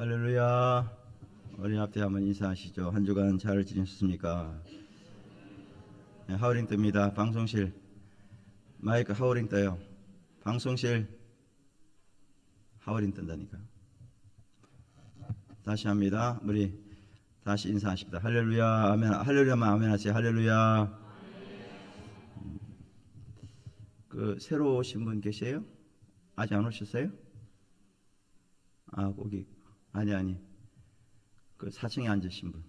할렐루야. 우리 앞에 한번 인사하시죠. 한 주간 잘 지내셨습니까? 네, 하우링 뜹니다. 방송실 마이크 하우링 떠요. 방송실 하우링 뜬다니까. 다시 합니다. 우리 다시 인사하십니다. 할렐루야. 아멘. 할렐루야만 아멘 하세요. 할렐루야. 그 새로 오신 분 계세요? 아직 안 오셨어요? 거기 아니 그 4층에 앉으신 분.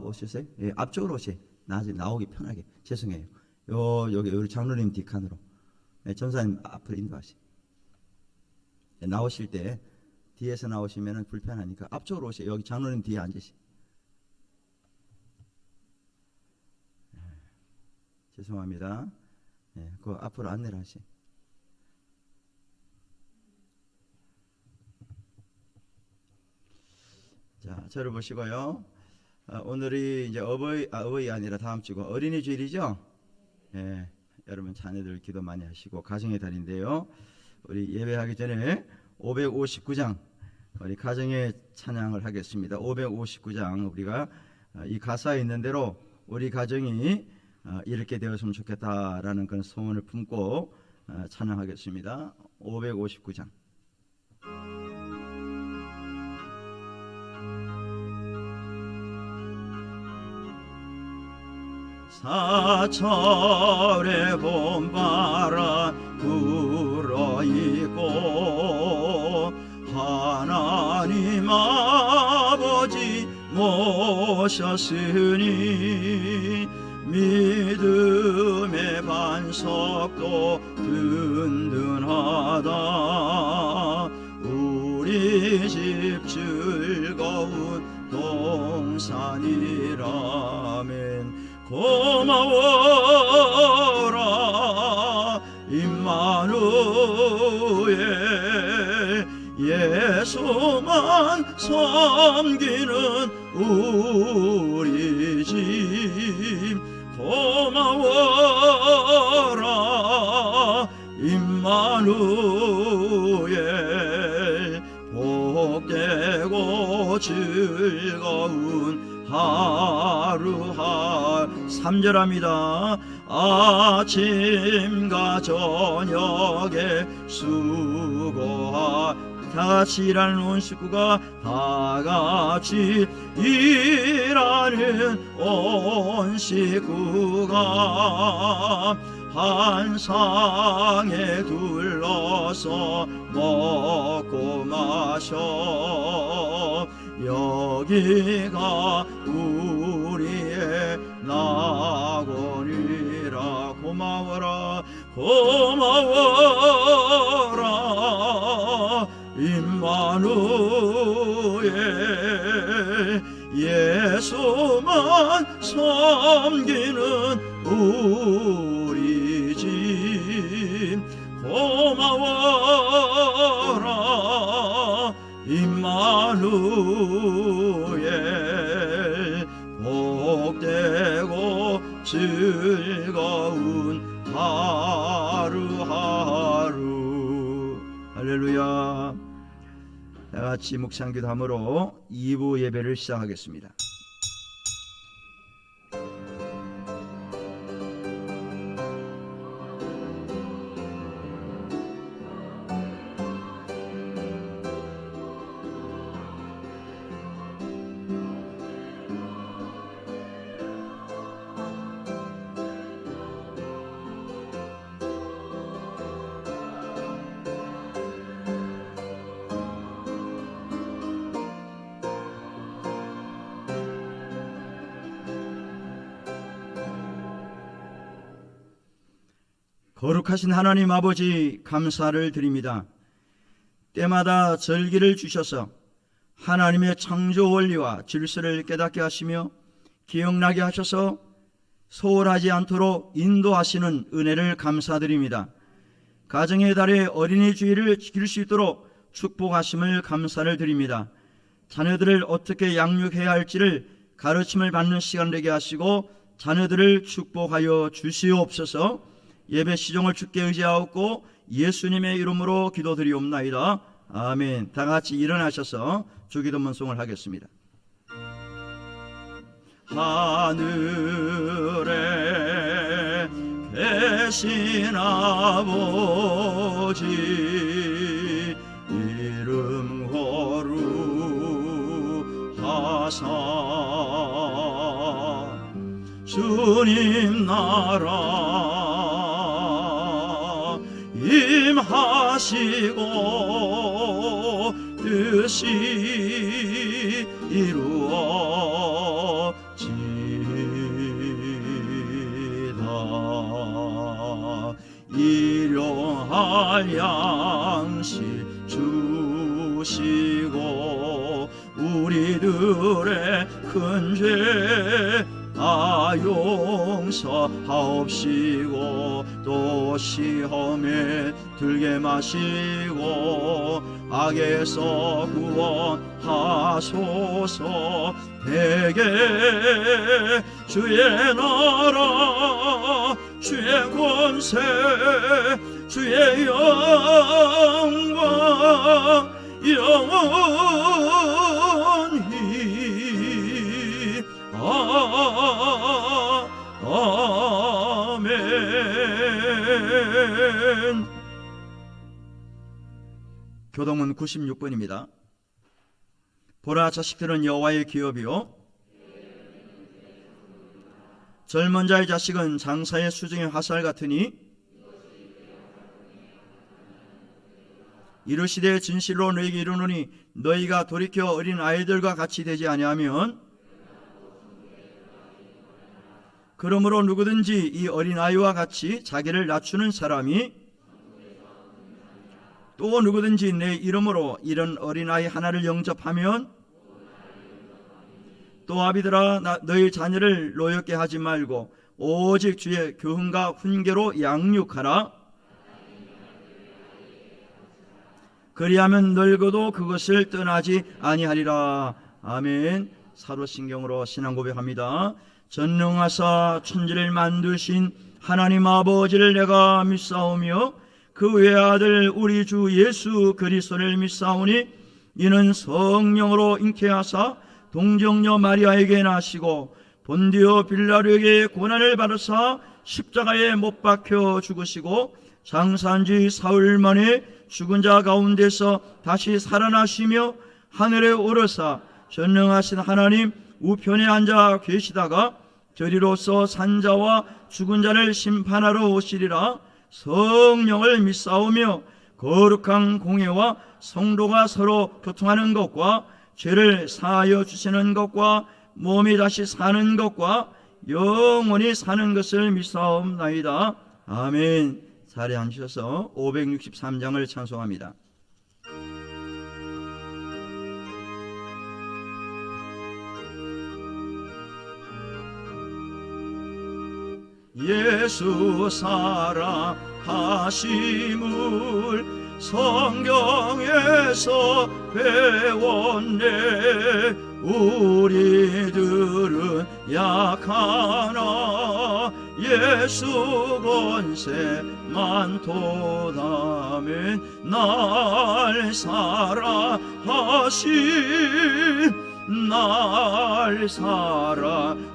오셨어요? 예, 앞쪽으로 오세요. 나오기 편하게. 죄송해요. 여기 우리 장로님 뒷칸으로. 네, 전사님 앞으로 인도하세요. 네, 나오실 때 뒤에서 나오시면 불편하니까 앞쪽으로 오세요. 여기 장로님 뒤에 앉으세요. 네, 죄송합니다. 네, 그 앞으로 안내를 하세요. 자, 저를 보시고요. 오늘이 이제 어버이 아니라 다음 주고 어린이 주일이죠. 예, 여러분 자녀들 기도 많이 하시고 가정의 달인데요. 우리 예배하기 전에 559장 우리 가정의 찬양을 하겠습니다. 559장 우리가 이 가사에 있는 대로 우리 가정이 이렇게 되었으면 좋겠다라는 그런 소원을 품고 찬양하겠습니다. 559장. 사철의 봄바람 불어있고 하나님 아버지 모셨으니 믿음의 반석도 든든하다. 우리 집 즐거운 동산이라면 고마워라 임마누엘. 예수만 섬기는 우리 집 고마워라 임마누엘. 복되고 즐거운 하루하 3절합니다. 아침과 저녁에 수고하 다같이 일하는 온 식구가 다같이 일하는 온 식구가 한 상에 둘러서 먹고 마셔. 여기가 우리의 낙원이라. 고마워라 고마워라 임마누엘. 예수만 섬기는 우리 집 고마워라 임마누엘. 복되고 즐거운 하루하루. 할렐루야. 다같이 묵상기도함으로 2부 예배를 시작하겠습니다. 거룩하신 하나님 아버지 감사를 드립니다. 때마다 절기를 주셔서 하나님의 창조 원리와 질서를 깨닫게 하시며 기억나게 하셔서 소홀하지 않도록 인도하시는 은혜를 감사드립니다. 가정의 달의 어린이 주일을 지킬 수 있도록 축복하심을 감사를 드립니다. 자녀들을 어떻게 양육해야 할지를 가르침을 받는 시간 되게 하시고 자녀들을 축복하여 주시옵소서. 예배 시종을 주께 의지하옵고 예수님의 이름으로 기도드리옵나이다. 아멘. 다 같이 일어나셔서 주기도문송을 하겠습니다. 하늘에 계신 아버지 이름 거룩하사 주님 나라 임하시고 뜻이 이루어지다. 일용할 양식 주시고 우리들의 큰 죄 용서하옵시고 또 시험에 들게 마시고 악에서 구원하소서. 대개 주의 나라 주의 권세 주의 영광 영원히 아멘. 교동문 96번입니다. 보라 자식들은 여호와의 기업이요 젊은 자의 자식은 장사의 수중의 화살 같으니 이르시되 진실로 너희에게 이르노니 너희가 돌이켜 어린 아이들과 같이 되지 아니하면 그러므로 누구든지 이 어린아이와 같이 자기를 낮추는 사람이 또 누구든지 내 이름으로 이런 어린아이 하나를 영접하면 또 아비들아 너희 자녀를 노엽게 하지 말고 오직 주의 교훈과 훈계로 양육하라. 그리하면 늙어도 그것을 떠나지 아니하리라. 아멘. 사도신경으로 신앙 고백합니다. 전능하사 천지를 만드신 하나님 아버지를 내가 믿사오며 그 외아들 우리 주 예수 그리스도를 믿사오니 이는 성령으로 잉태하사 동정녀 마리아에게 나시고 본디오 빌라도에게 고난을 받으사 십자가에 못 박혀 죽으시고 장사한 지 사흘 만에 죽은 자 가운데서 다시 살아나시며 하늘에 오르사 전능하신 하나님 우편에 앉아 계시다가 저리로서 산자와 죽은 자를 심판하러 오시리라. 성령을 믿사오며 거룩한 공회와 성도가 서로 교통하는 것과 죄를 사하여 주시는 것과 몸이 다시 사는 것과 영원히 사는 것을 믿사옵나이다. 아멘. 자리에 앉으셔서 563장을 찬송합니다. 예수 사랑하심을 성경에서 배웠네. 우리들은 약하나 예수 권세만 도다면 날 사랑하심 날 사랑하심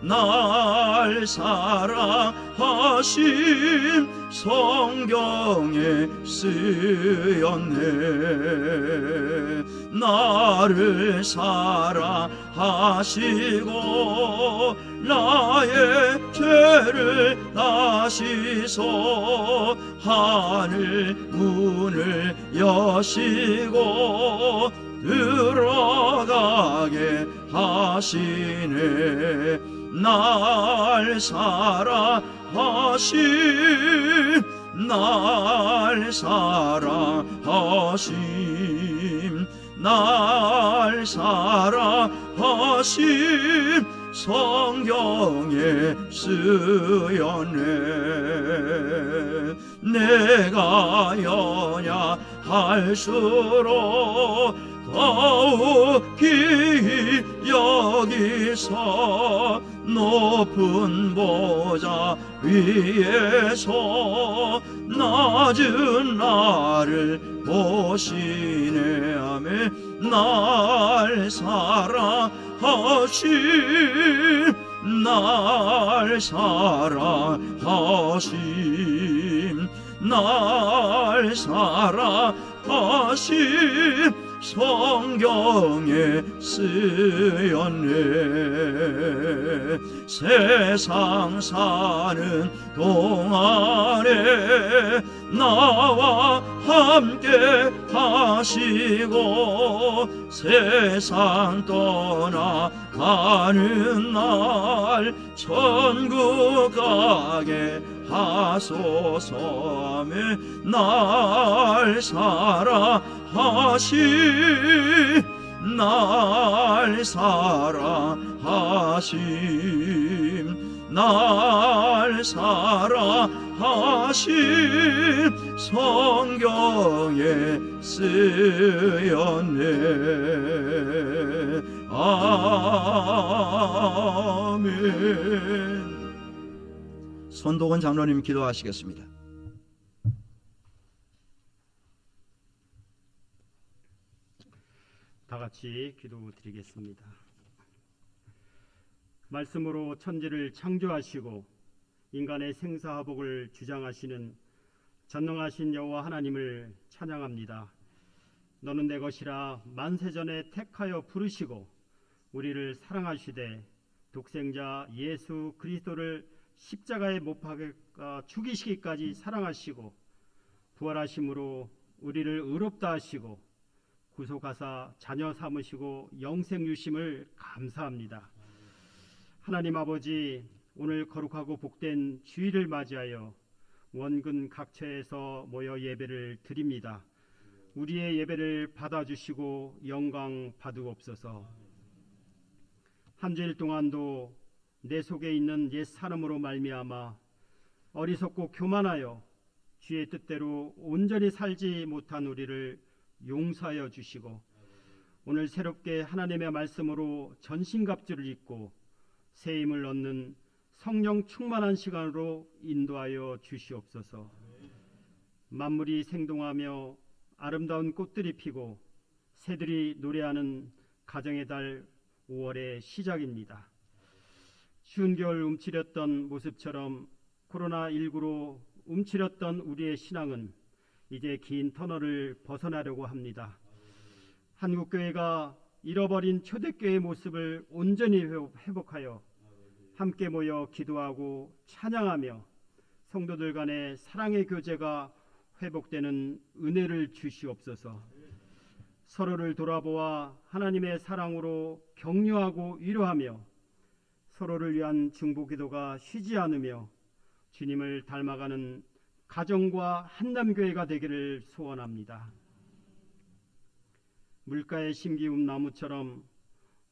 날 사랑하심 성경에 쓰였네. 나를 사랑하시고 나의 죄를 다시소 하늘 문을 여시고 들어가게 하시네. 날 사랑하심 날 사랑하심 날 사랑하심 성경에 쓰였네. 내가 연약할수록 더욱이 여기서 높은 보좌 위에서 낮은 나를 보시네 하며 날 사랑하심 날 사랑하심 날 사랑하심 성경에 쓰였네. 세상 사는 동안에 나와 함께 하시고 세상 떠나가는 날 천국 가게 하소서. 날 사랑하시 날 사랑하심 날 사랑하심 성경에 쓰였네. 아멘. 손도건 장로님 기도하시겠습니다. 다 같이 기도드리겠습니다. 말씀으로 천지를 창조하시고 인간의 생사화복을 주장하시는 전능하신 여호와 하나님을 찬양합니다. 너는 내 것이라 만세전에 택하여 부르시고 우리를 사랑하시되 독생자 예수 그리스도를 십자가에 못 박아 죽이시기까지 사랑하시고 부활하심으로 우리를 의롭다 하시고 구속하사 자녀 삼으시고 영생 주심을 감사합니다. 하나님 아버지, 오늘 거룩하고 복된 주일을 맞이하여 원근 각처에서 모여 예배를 드립니다. 우리의 예배를 받아주시고 영광 받으옵소서. 한 주일 동안도 내 속에 있는 옛 사람으로 말미암아 어리석고 교만하여 주의 뜻대로 온전히 살지 못한 우리를 용서하여 주시고 오늘 새롭게 하나님의 말씀으로 전신갑주를 입고 새 힘을 얻는 성령 충만한 시간으로 인도하여 주시옵소서. 만물이 생동하며 아름다운 꽃들이 피고 새들이 노래하는 가정의 달 5월의 시작입니다. 추운 겨울 움츠렸던 모습처럼 코로나19로 움츠렸던 우리의 신앙은 이제 긴 터널을 벗어나려고 합니다. 한국교회가 잃어버린 초대교회의 모습을 온전히 회복하여 함께 모여 기도하고 찬양하며 성도들 간의 사랑의 교제가 회복되는 은혜를 주시옵소서. 서로를 돌아보아 하나님의 사랑으로 격려하고 위로하며 서로를 위한 중보기도가 쉬지 않으며 주님을 닮아가는 가정과 한남교회가 되기를 소원합니다. 물가에 심기운 나무처럼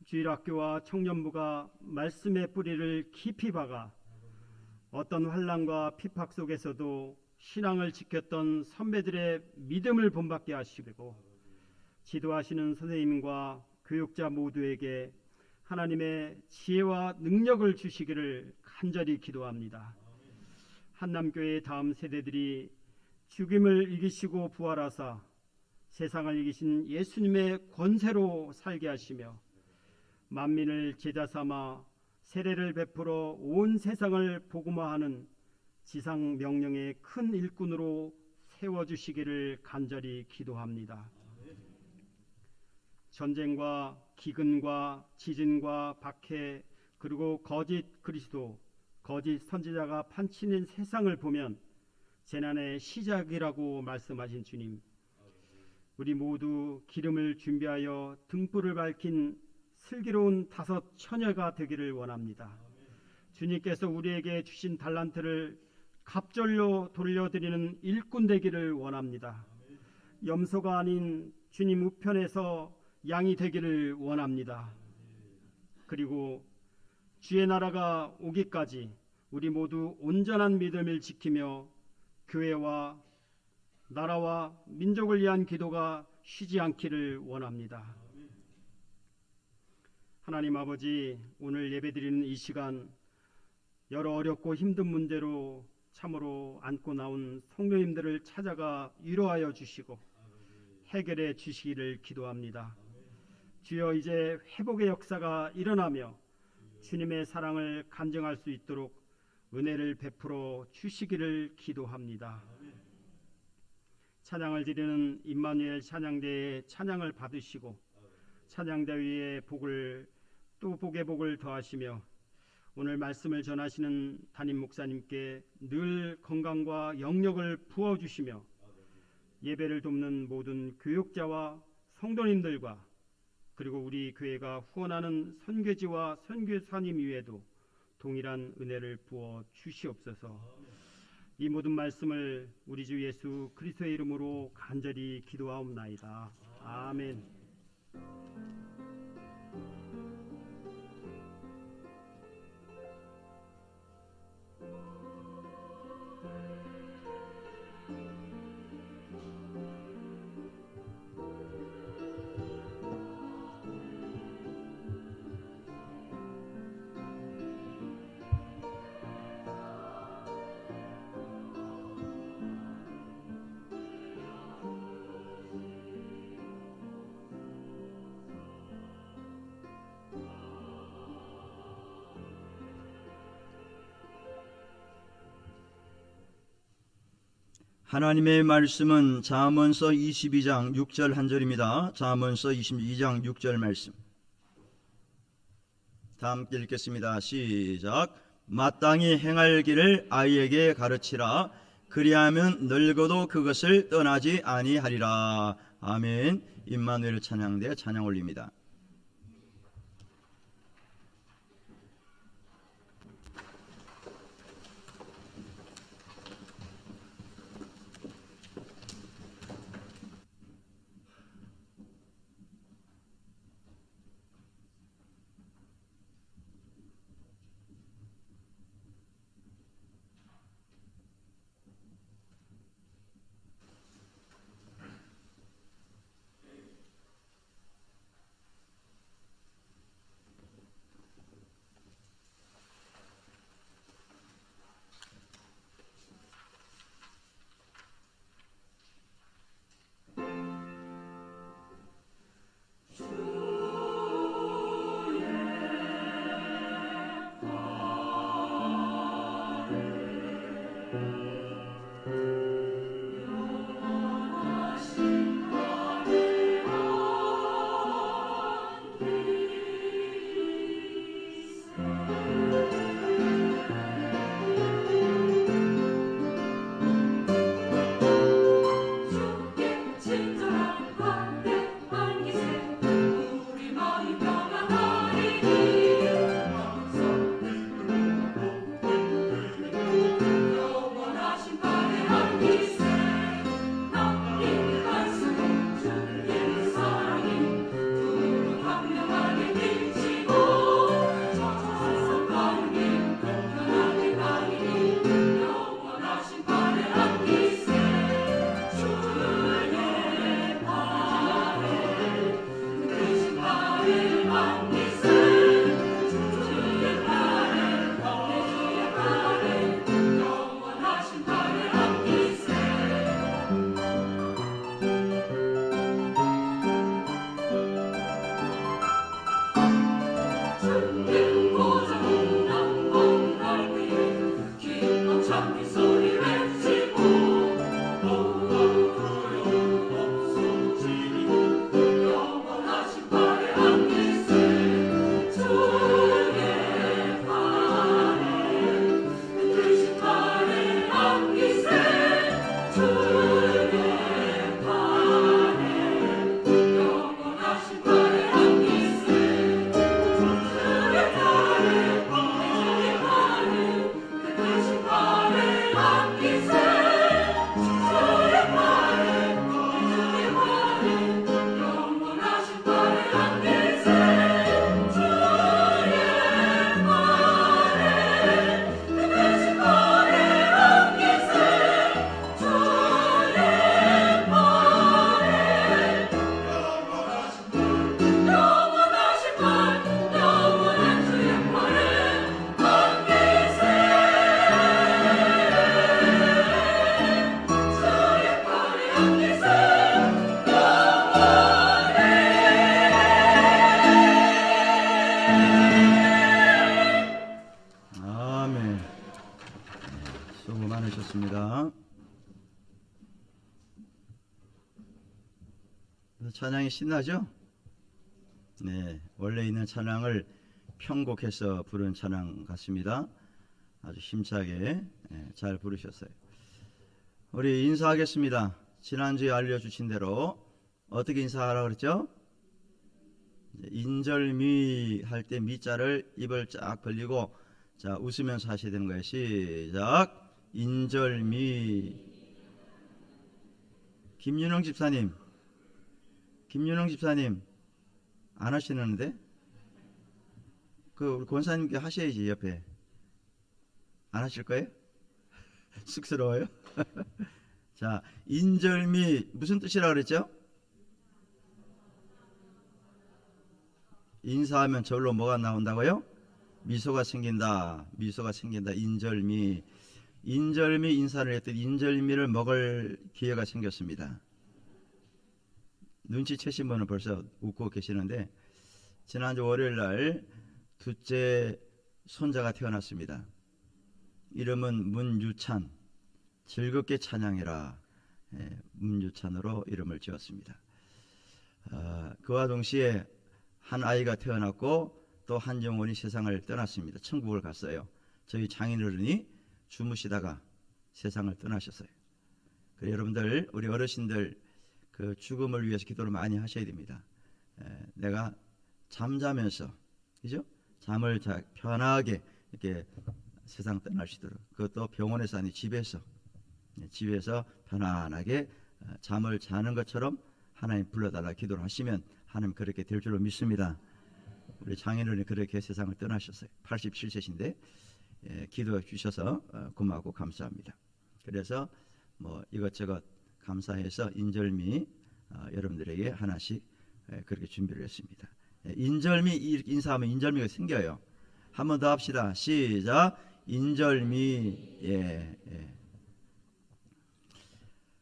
주일학교와 청년부가 말씀의 뿌리를 깊이 박아 어떤 환난과 핍박 속에서도 신앙을 지켰던 선배들의 믿음을 본받게 하시고 지도하시는 선생님과 교육자 모두에게 하나님의 지혜와 능력을 주시기를 간절히 기도합니다. 한남교회의 다음 세대들이 죽임을 이기시고 부활하사 세상을 이기신 예수님의 권세로 살게 하시며 만민을 제자 삼아 세례를 베풀어 온 세상을 복음화하는 지상 명령의 큰 일꾼으로 세워주시기를 간절히 기도합니다. 전쟁과 기근과 지진과 박해 그리고 거짓 그리스도 거짓 선지자가 판치는 세상을 보면 재난의 시작이라고 말씀하신 주님, 우리 모두 기름을 준비하여 등불을 밝힌 슬기로운 5 처녀가 되기를 원합니다. 주님께서 우리에게 주신 달란트를 갑절로 돌려드리는 일꾼 되기를 원합니다. 염소가 아닌 주님 우편에서 양이 되기를 원합니다. 그리고 주의 나라가 오기까지 우리 모두 온전한 믿음을 지키며 교회와 나라와 민족을 위한 기도가 쉬지 않기를 원합니다. 하나님 아버지, 오늘 예배드리는 이 시간 여러 어렵고 힘든 문제로 참으로 안고 나온 성도님들을 찾아가 위로하여 주시고 해결해 주시기를 기도합니다. 주여, 이제 회복의 역사가 일어나며 주님의 사랑을 감정할 수 있도록 은혜를 베풀어 주시기를 기도합니다. 찬양을 드리는 임마누엘 찬양대의 찬양을 받으시고 찬양대 위에 복을 또 복의 복을 더하시며 오늘 말씀을 전하시는 담임 목사님께 늘 건강과 영력을 부어주시며 예배를 돕는 모든 교육자와 성도님들과 그리고 우리 교회가 후원하는 선교지와 선교사님 위에도 동일한 은혜를 부어 주시옵소서. 이 모든 말씀을 우리 주 예수 그리스도의 이름으로 간절히 기도하옵나이다. 아멘. 하나님의 말씀은 잠언서 22장 6절 한 절입니다. 잠언서 22장 6절 말씀. 다 함께 읽겠습니다. 시작. 마땅히 행할 길을 아이에게 가르치라. 그리하면 늙어도 그것을 떠나지 아니하리라. 아멘. 임마누엘 찬양대 찬양 올립니다. 기도하겠습니다. 찬양이 신나죠? 네, 원래 있는 찬양을 편곡해서 부른 찬양 같습니다. 아주 힘차게 잘 부르셨어요. 우리 인사하겠습니다. 지난주에 알려주신 대로 어떻게 인사하라고 그랬죠? 인절미 할 때 미자를 입을 쫙 벌리고 자 웃으면서 하셔야 되는 거예요. 시작. 인절미. 김윤영 집사님 안 하시는데 그 우리 권사님께 하셔야지. 옆에 안 하실 거예요? 쑥스러워요? 자, 인절미 무슨 뜻이라 그랬죠? 인사하면 절로 뭐가 나온다고요? 미소가 생긴다. 인절미 인사를 했더니 인절미를 먹을 기회가 생겼습니다. 눈치채신 분은 벌써 웃고 계시는데 지난주 월요일날 둘째 손자가 태어났습니다. 이름은 문유찬. 즐겁게 찬양해라. 문유찬으로 이름을 지었습니다. 그와 동시에 한 아이가 태어났고 또 한 영혼이 세상을 떠났습니다. 천국을 갔어요. 저희 장인어른이 주무시다가 세상을 떠나셨어요. 그래서 여러분들 우리 어르신들 그 죽음을 위해서 기도를 많이 하셔야 됩니다. 내가 잠자면서 그죠? 잠을 편하게 이렇게 세상 떠날 수 있도록 그것도 병원에서 아니 집에서 편안하게 잠을 자는 것처럼 하나님 불러달라 기도를 하시면 하나님 그렇게 될 줄로 믿습니다. 우리 장인어른이 그렇게 세상을 떠나셨어요. 87세신데 기도해 주셔서 고마고 감사합니다. 그래서 뭐 이것저것 감사해서 인절미 여러분들에게 하나씩 그렇게 준비를 했습니다. 인절미 이렇게 인사하면 인절미가 생겨요. 한 번 더 합시다. 시작. 인절미.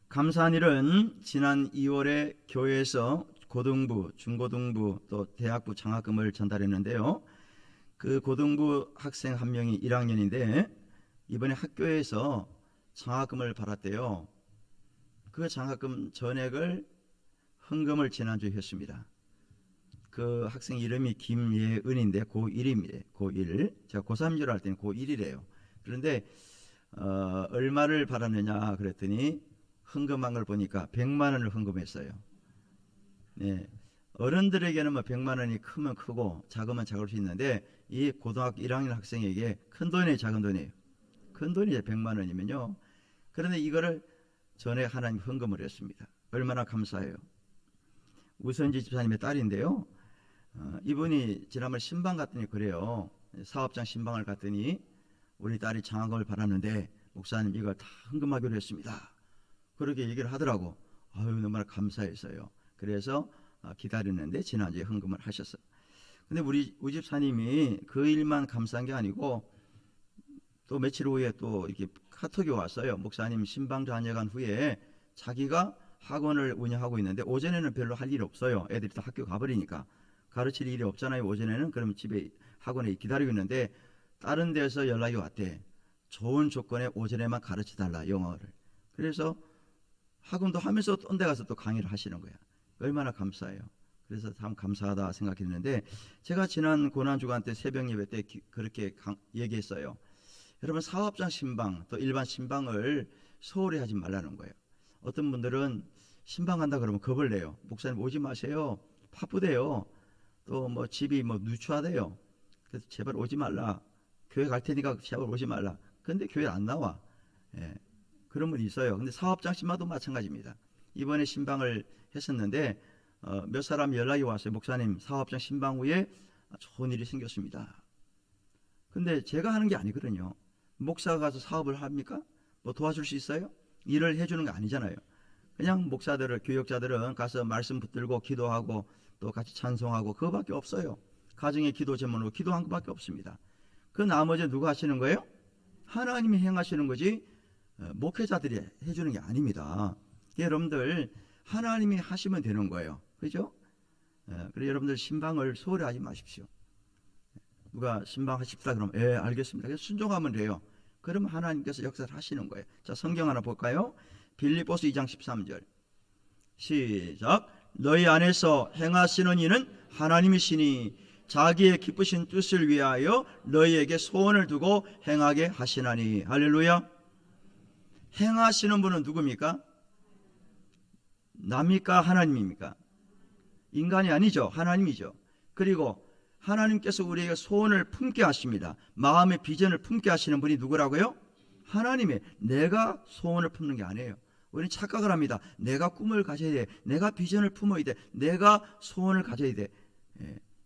감사한 일은 지난 2월에 교회에서 고등부, 중고등부 또 대학부 장학금을 전달했는데요. 그 고등부 학생 한 명이 1학년인데 이번에 학교에서 장학금을 받았대요. 그 장학금 전액을 헌금을 지난주에 했습니다. 그 학생 이름이 김예은인데 고1입니다. 고1. 제가 고3인 줄 알 때는 고1이래요. 그런데 얼마를 받았느냐 그랬더니 헌금한 걸 보니까 100만 원을 헌금했어요. 네. 어른들에게는 뭐 100만 원이 크면 크고 작으면 작을 수 있는데 이 고등학교 1학년 학생에게 큰 돈이에요, 작은 돈이에요? 큰 돈이죠. 100만 원이면요. 그런데 이거를 전에 하나님 헌금을 했습니다. 얼마나 감사해요. 우선지 집사님의 딸인데요. 이분이 지난번 신방 갔더니 그래요. 사업장 신방을 갔더니 우리 딸이 장학금을 받았는데 목사님 이걸 다 헌금하기로 했습니다. 그렇게 얘기를 하더라고. 아유 너무나 감사했어요. 그래서 기다렸는데 지난주에 헌금을 하셨어요. 근데 우리 집사님이 그 일만 감사한 게 아니고 또 며칠 후에 또 이렇게 카톡이 왔어요. 목사님 신방 다녀간 후에 자기가 학원을 운영하고 있는데 오전에는 별로 할 일이 없어요. 애들이 다 학교 가버리니까 가르칠 일이 없잖아요. 오전에는 그러면 집에 학원에 기다리고 있는데 다른 데서 연락이 왔대. 좋은 조건에 오전에만 가르쳐달라 영어를. 그래서 학원도 하면서 딴 데 가서 또 강의를 하시는 거야. 얼마나 감사해요. 그래서 참 감사하다 생각했는데 제가 지난 고난주간 때 새벽 예배 때 그렇게 얘기했어요. 여러분 사업장 신방 또 일반 신방을 소홀히 하지 말라는 거예요. 어떤 분들은 신방 간다 그러면 겁을 내요. 목사님 오지 마세요. 바쁘대요. 또 뭐 집이 뭐 누추하대요. 그래서 제발 오지 말라. 교회 갈 테니까 제발 오지 말라. 근데 교회 안 나와. 그런 분이 있어요. 근데 사업장 신방도 마찬가지입니다. 이번에 신방을 했었는데 몇 사람 연락이 왔어요. 목사님 사업장 신방 후에 좋은 일이 생겼습니다. 근데 제가 하는 게 아니거든요. 목사가 가서 사업을 합니까? 뭐 도와줄 수 있어요? 일을 해주는 게 아니잖아요. 그냥 목사들을 교역자들은 가서 말씀 붙들고 기도하고 또 같이 찬송하고 그거밖에 없어요. 가정의 기도 제목으로 기도한 것밖에 없습니다. 그 나머지 누가 하시는 거예요? 하나님이 행하시는 거지 목회자들이 해주는 게 아닙니다. 여러분들 하나님이 하시면 되는 거예요. 그죠? 그래서 여러분들 신방을 소홀히 하지 마십시오. 누가 신방 하십시다 그러면 알겠습니다. 그래서 순종하면 돼요. 그럼 하나님께서 역사를 하시는 거예요. 자, 성경 하나 볼까요? 빌립보서 2장 13절 시작. 너희 안에서 행하시는 이는 하나님이시니 자기의 기쁘신 뜻을 위하여 너희에게 소원을 두고 행하게 하시나니. 할렐루야. 행하시는 분은 누굽니까? 남입니까? 하나님입니까? 인간이 아니죠. 하나님이죠. 그리고 하나님께서 우리에게 소원을 품게 하십니다. 마음의 비전을 품게 하시는 분이 누구라고요? 하나님의. 내가 소원을 품는 게 아니에요. 우리는 착각을 합니다. 내가 꿈을 가져야 돼. 내가 비전을 품어야 돼. 내가 소원을 가져야 돼.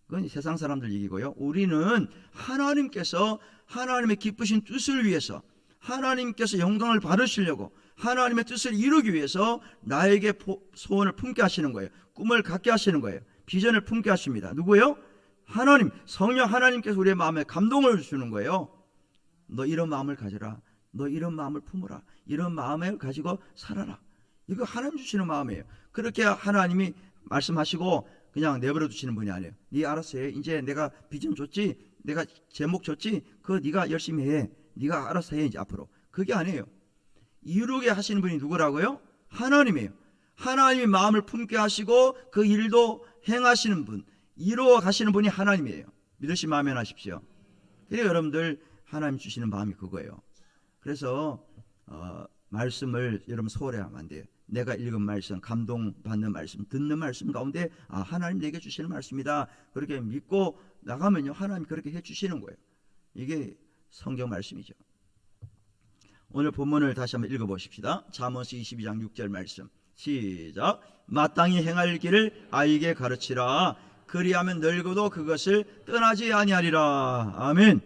그건 세상 사람들 얘기고요. 우리는 하나님께서 하나님의 기쁘신 뜻을 위해서, 하나님께서 영광을 받으시려고, 하나님의 뜻을 이루기 위해서 나에게 소원을 품게 하시는 거예요. 꿈을 갖게 하시는 거예요. 비전을 품게 하십니다. 누구요? 하나님. 성령 하나님께서 우리의 마음에 감동을 주시는 거예요. 너 이런 마음을 가져라. 너 이런 마음을 품어라. 이런 마음을 가지고 살아라. 이거 하나님 주시는 마음이에요. 그렇게 하나님이 말씀하시고 그냥 내버려 두시는 분이 아니에요. 네 알아서 해. 이제 내가 비전 줬지, 내가 제목 줬지, 그거 네가 열심히 해. 네가 알아서 해. 이제 앞으로. 그게 아니에요. 이루게 하시는 분이 누구라고요? 하나님이에요. 하나님이 마음을 품게 하시고 그 일도 행하시는 분, 이루어 가시는 분이 하나님이에요. 믿으시면 아멘 하십시오. 그래서 여러분들 하나님 주시는 마음이 그거예요. 그래서 말씀을 여러분 소홀해하면 안 돼요. 내가 읽은 말씀, 감동받는 말씀, 듣는 말씀 가운데 하나님 내게 주시는 말씀이다. 그렇게 믿고 나가면요, 하나님 그렇게 해주시는 거예요. 이게 성경 말씀이죠. 오늘 본문을 다시 한번 읽어보십시다. 잠언서 22장 6절 말씀 시작. 마땅히 행할 길을 아이에게 가르치라. 그리하면 늙어도 그것을 떠나지 아니하리라. 아멘.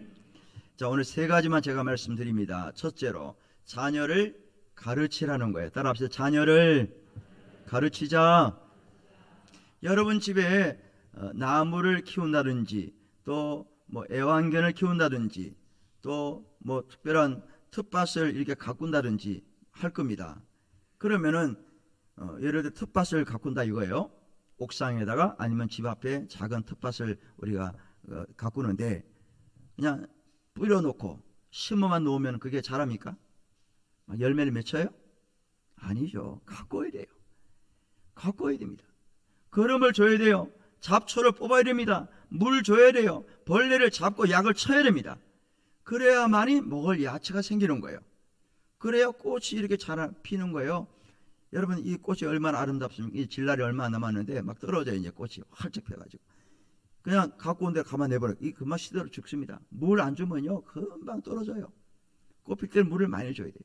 자, 오늘 세 가지만 제가 말씀드립니다. 첫째로 자녀를 가르치라는 거예요. 따라합시다. 자녀를 가르치자. 여러분 집에 나무를 키운다든지 또 뭐 애완견을 키운다든지 또 뭐 특별한 텃밭을 이렇게 가꾼다든지 할 겁니다. 그러면은 예를 들어 텃밭을 가꾼다 이거예요. 옥상에다가 아니면 집 앞에 작은 텃밭을 우리가 가꾸는데 그냥 뿌려놓고 심어만 놓으면 그게 자랍니까? 열매를 맺혀요? 아니죠. 가꿔야 돼요. 가꿔야 됩니다. 거름을 줘야 돼요. 잡초를 뽑아야 됩니다. 물 줘야 돼요. 벌레를 잡고 약을 쳐야 됩니다. 그래야만이 먹을 야채가 생기는 거예요. 그래야 꽃이 이렇게 잘 피는 거예요. 여러분 이 꽃이 얼마나 아름답습니까? 이 질날이 얼마 안 남았는데 막 떨어져요. 이제 꽃이 활짝 펴가지고 그냥 갖고 온 데 가만 내버려. 이 금방 시들어 죽습니다. 물 안 주면요 금방 떨어져요. 꽃 필 때는 물을 많이 줘야 돼요.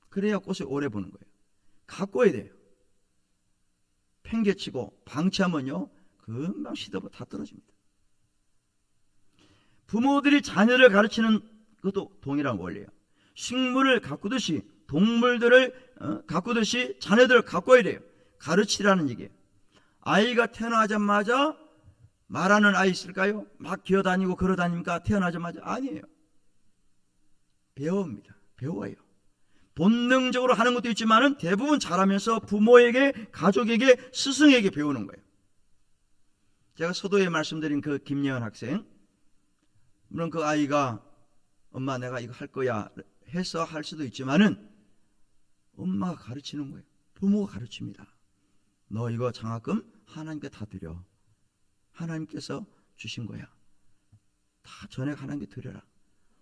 그래야 꽃을 오래 보는 거예요. 가꿔야 돼요. 팽개치고 방치하면요 금방 시들어 다 떨어집니다. 부모들이 자녀를 가르치는 것도 동일한 원리예요. 식물을 가꾸듯이 동물들을 가꾸듯이 자녀들을 가꿔야 돼요. 가르치라는 얘기예요. 아이가 태어나자마자 말하는 아이 있을까요? 막 기어다니고 걸어다닙니까? 태어나자마자? 아니에요. 배웁니다. 배워요. 본능적으로 하는 것도 있지만은 대부분 자라면서 부모에게, 가족에게, 스승에게 배우는 거예요. 제가 서두에 말씀드린 그 김예은 학생, 물론 그 아이가 엄마 내가 이거 할 거야 해서 할 수도 있지만은 엄마가 가르치는 거예요. 부모가 가르칩니다. 너 이거 장학금 하나님께 다 드려. 하나님께서 주신 거야. 다 전액 하나님께 드려라.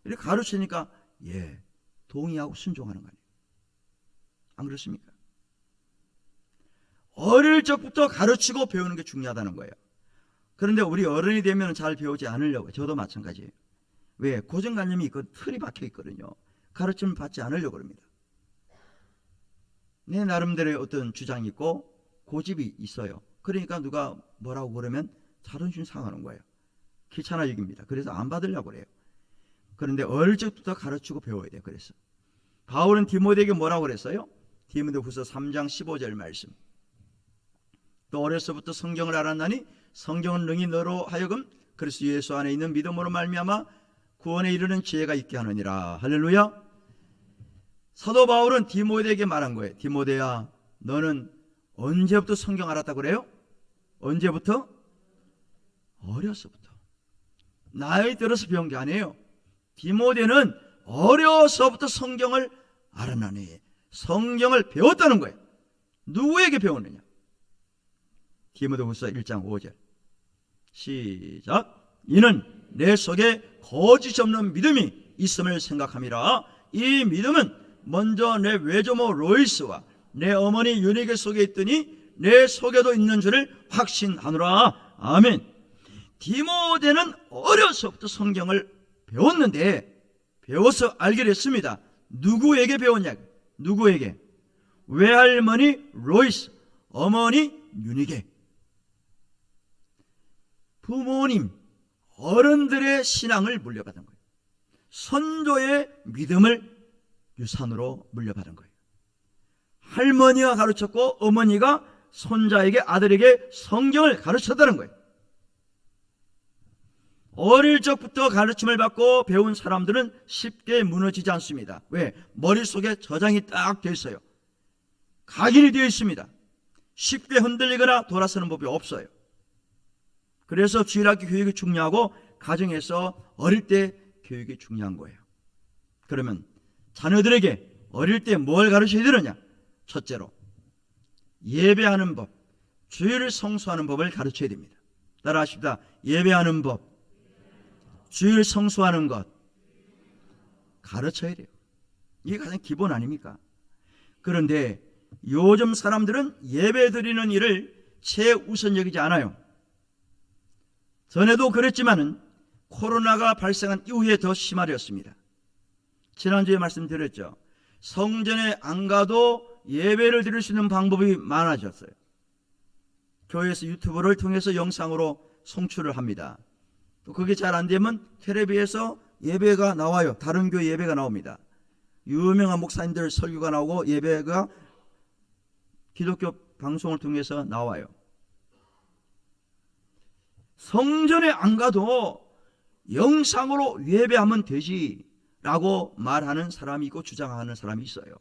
이렇게 가르치니까 예, 동의하고 순종하는 거 아니에요. 안 그렇습니까? 어릴 적부터 가르치고 배우는 게 중요하다는 거예요. 그런데 우리 어른이 되면 잘 배우지 않으려고. 저도 마찬가지예요. 왜? 고정관념이 있고 틀이 박혀 있거든요. 가르침을 받지 않으려고 합니다. 내 나름대로의 어떤 주장이 있고 고집이 있어요. 그러니까 누가 뭐라고 그러면 자존심 상하는 거예요. 귀찮아 여깁니다. 그래서 안 받으려고 그래요. 그런데 어릴 적부터 가르치고 배워야 돼요. 그래서 바울은 디모데에게 뭐라고 그랬어요? 디모데후서 3장 15절 말씀. 또 어려서부터 성경을 알았나니 성경은 능히 너로 하여금 그리스도 예수 안에 있는 믿음으로 말미암아 구원에 이르는 지혜가 있게 하느니라. 할렐루야. 사도 바울은 디모데에게 말한 거예요. 디모데야, 너는 언제부터 성경 알았다고 그래요? 언제부터? 어려서부터. 나이 들어서 배운 게 아니에요. 디모데는 어려서부터 성경을 알아나니 성경을 배웠다는 거예요. 누구에게 배웠느냐? 디모데후서 1장 5절 시작. 이는 내 속에 거짓 없는 믿음이 있음을 생각함이라. 이 믿음은 먼저 내 외조모 로이스와 내 어머니 유니게 속에 있더니 내 속에도 있는 줄을 확신하노라. 아멘. 디모데는 어려서부터 성경을 배웠는데 배워서 알게 됐습니다. 누구에게 배웠냐? 누구에게? 외할머니 로이스, 어머니 유니게. 부모님, 어른들의 신앙을 물려받은 거예요. 선조의 믿음을 유산으로 물려받은 거예요. 할머니가 가르쳤고 어머니가 손자에게, 아들에게 성경을 가르쳤다는 거예요. 어릴 적부터 가르침을 받고 배운 사람들은 쉽게 무너지지 않습니다. 왜? 머릿속에 저장이 딱 되어 있어요. 각인이 되어 있습니다. 쉽게 흔들리거나 돌아서는 법이 없어요. 그래서 주일학교 교육이 중요하고 가정에서 어릴 때 교육이 중요한 거예요. 그러면 자녀들에게 어릴 때 뭘 가르쳐야 되느냐? 첫째로 예배하는 법, 주일을 성수하는 법을 가르쳐야 됩니다. 따라하십시다. 예배하는 법, 주일 성수하는 것 가르쳐야 돼요. 이게 가장 기본 아닙니까? 그런데 요즘 사람들은 예배 드리는 일을 최우선 여기지 않아요. 전에도 그랬지만은 코로나가 발생한 이후에 더 심화되었습니다. 지난주에 말씀드렸죠. 성전에 안 가도 예배를 드릴 수 있는 방법이 많아졌어요. 교회에서 유튜브를 통해서 영상으로 송출을 합니다. 또 그게 잘 안 되면 텔레비에서 예배가 나와요. 다른 교회 예배가 나옵니다. 유명한 목사님들 설교가 나오고 예배가 기독교 방송을 통해서 나와요. 성전에 안 가도 영상으로 예배하면 되지라고 말하는 사람이 있고 주장하는 사람이 있어요.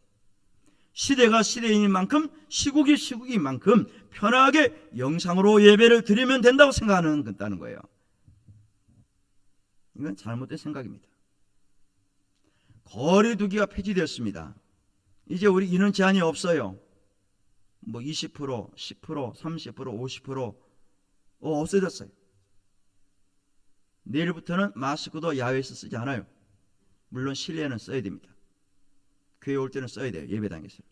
시대가 시대인 만큼 시국이 시국인 만큼 편하게 영상으로 예배를 드리면 된다고 생각하는 거예요. 이건 잘못된 생각입니다. 거리두기가 폐지되었습니다. 이제 우리 인원 제한이 없어요. 뭐 20%, 10%, 30%, 50% 없어졌어요. 내일부터는 마스크도 야외에서 쓰지 않아요. 물론 실내에는 써야 됩니다. 교회 올 때는 써야 돼요. 예배당에서.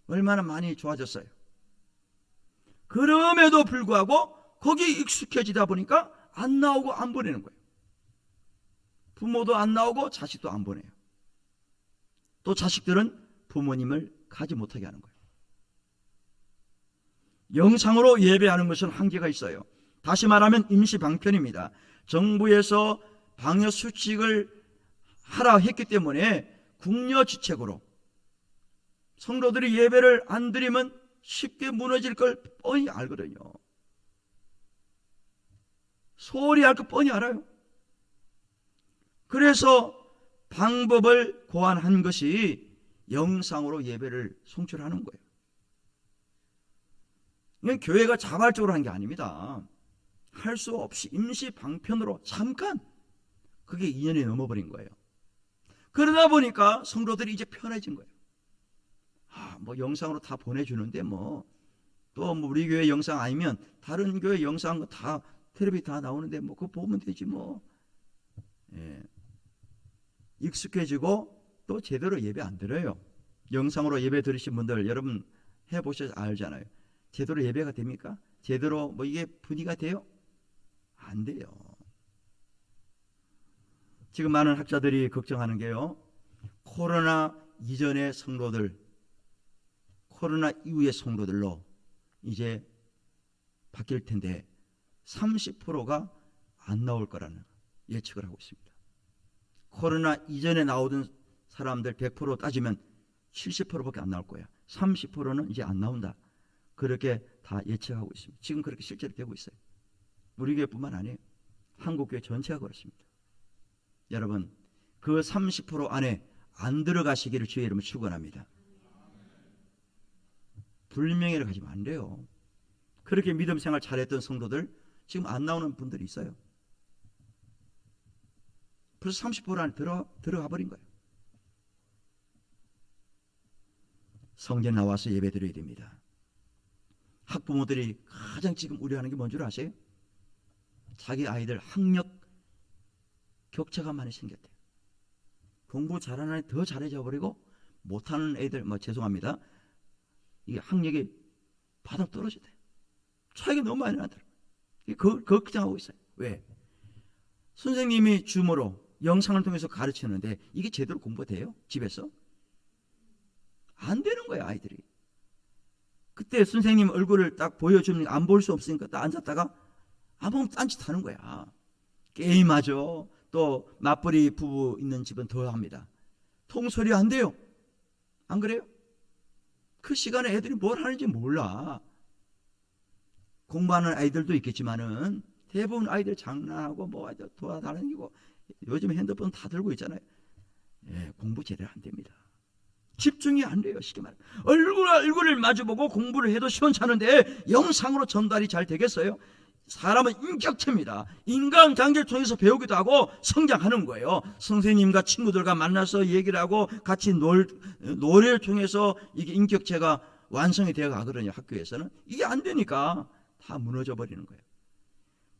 얼마나 많이 좋아졌어요. 그럼에도 불구하고 거기 익숙해지다 보니까 안 나오고 안 보내는 거예요. 부모도 안 나오고 자식도 안 보내요. 또 자식들은 부모님을 가지 못하게 하는 거예요. 영상으로 예배하는 것은 한계가 있어요. 다시 말하면 임시 방편입니다. 정부에서 방역 수칙을 하라 했기 때문에 궁여지책으로 성도들이 예배를 안 드리면 쉽게 무너질 걸 뻔히 알거든요. 소홀히 할 거 뻔히 알아요. 그래서 방법을 고안한 것이 영상으로 예배를 송출하는 거예요. 이건 교회가 자발적으로 한 게 아닙니다. 할 수 없이 임시 방편으로 잠깐 그게 2년이 넘어버린 거예요. 그러다 보니까 성도들이 이제 편해진 거예요. 뭐 영상으로 다 보내주는데 또 우리 교회 영상 아니면 다른 교회 영상 다 텔레비 다 나오는데 그거 보면 되지 예. 익숙해지고 또 제대로 예배 안 드려요. 영상으로 예배 들으신 분들 여러분 해보셔서 알잖아요. 제대로 예배가 됩니까? 제대로 이게 분위기가 돼요? 안 돼요. 지금 많은 학자들이 걱정하는 게요. 코로나 이전의 성도들, 코로나 이후의 성도들로 이제 바뀔 텐데 30%가 안 나올 거라는 예측을 하고 있습니다. 코로나 이전에 나오던 사람들 100% 따지면 70%밖에 안 나올 거야. 30%는 이제 안 나온다. 그렇게 다 예측하고 있습니다. 지금 그렇게 실제로 되고 있어요. 우리 교회뿐만 아니에요. 한국교회 전체가 그렇습니다. 여러분, 그 30% 안에 안 들어가시기를 주의 이름으로 축원합니다. 불명예를 가지면 안 돼요. 그렇게 믿음 생활 잘했던 성도들 지금 안 나오는 분들이 있어요. 벌써 30분 안에 들어가 버린 거예요. 성전 나와서 예배 드려야 됩니다. 학부모들이 가장 지금 우려하는 게 뭔 줄 아세요? 자기 아이들 학력 격차가 많이 생겼대요. 공부 잘하는 애들 더 잘해져 버리고 못하는 애들 죄송합니다. 이게 학력이 바닥 떨어지대. 차이가 너무 많이 나더라고요. 그걸 걱정하고 있어요. 왜? 선생님이 줌으로 영상을 통해서 가르치는데 이게 제대로 공부가 돼요? 집에서? 안 되는 거예요, 아이들이. 그때 선생님 얼굴을 딱 보여주면 안 볼 수 없으니까 딱 앉았다가 아무 딴짓 하는 거야. 게임하죠. 또 맞벌이 부부 있는 집은 더 합니다. 통솔이 안 돼요. 안 그래요? 그 시간에 애들이 뭘 하는지 몰라. 공부하는 아이들도 있겠지만은 대부분 아이들 장난하고 돌아다니고 요즘 핸드폰 다 들고 있잖아요. 예, 공부 제대로 안 됩니다. 집중이 안 돼요. 쉽게 말하면 얼굴을 마주보고 공부를 해도 시원찮은데 영상으로 전달이 잘 되겠어요? 사람은 인격체입니다. 인간관계를 통해서 배우기도 하고 성장하는 거예요. 선생님과 친구들과 만나서 얘기를 하고 같이 노래를 통해서 이게 인격체가 완성이 되어 가거든요. 학교에서는 이게 안 되니까 다 무너져 버리는 거예요.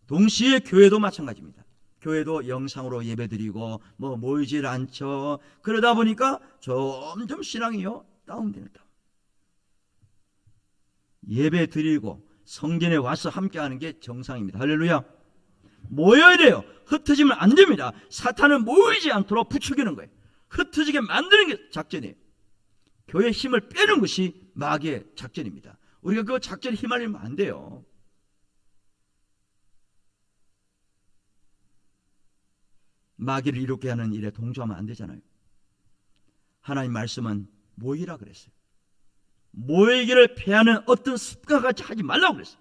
동시에 교회도 마찬가지입니다. 교회도 영상으로 예배드리고 모이질 않죠. 그러다 보니까 점점 신앙이요 다운됩니다. 예배드리고 성전에 와서 함께하는 게 정상입니다. 할렐루야. 모여야 돼요. 흩어지면 안 됩니다. 사탄은 모이지 않도록 부추기는 거예요. 흩어지게 만드는 게 작전이에요. 교회의 힘을 빼는 것이 마귀의 작전입니다. 우리가 그 작전에 휘말리면 안 돼요. 마귀를 이롭게 하는 일에 동조하면 안 되잖아요. 하나님 말씀은 모이라 그랬어요. 모이기를 패하는 어떤 습관 같이 하지 말라고 그랬어요.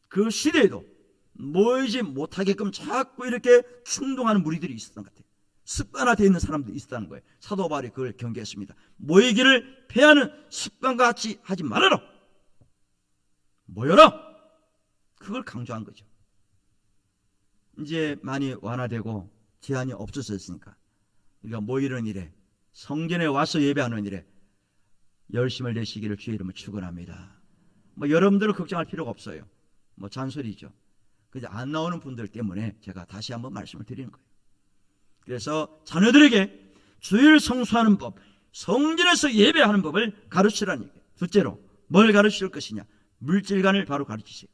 그 시대에도 모이지 못하게끔 자꾸 이렇게 충동하는 무리들이 있었던 것 같아요. 습관화되어 있는 사람들이 있었다는 거예요. 사도 바울이 그걸 경계했습니다. 모이기를 패하는 습관과 같이 하지 말아라. 모여라. 그걸 강조한 거죠. 이제 많이 완화되고 제한이 없어졌으니까 우리가 모이는 일에 성전에 와서 예배하는 일에 열심을 내시기를 주의 이름으로 축원합니다. 여러분들은 걱정할 필요가 없어요. 잔소리죠. 근데 안 나오는 분들 때문에 제가 다시 한번 말씀을 드리는 거예요. 그래서 자녀들에게 주일을 성수하는 법, 성전에서 예배하는 법을 가르치라는 얘기예요. 둘째로 뭘 가르칠 것이냐? 물질관을 바로 가르치세요.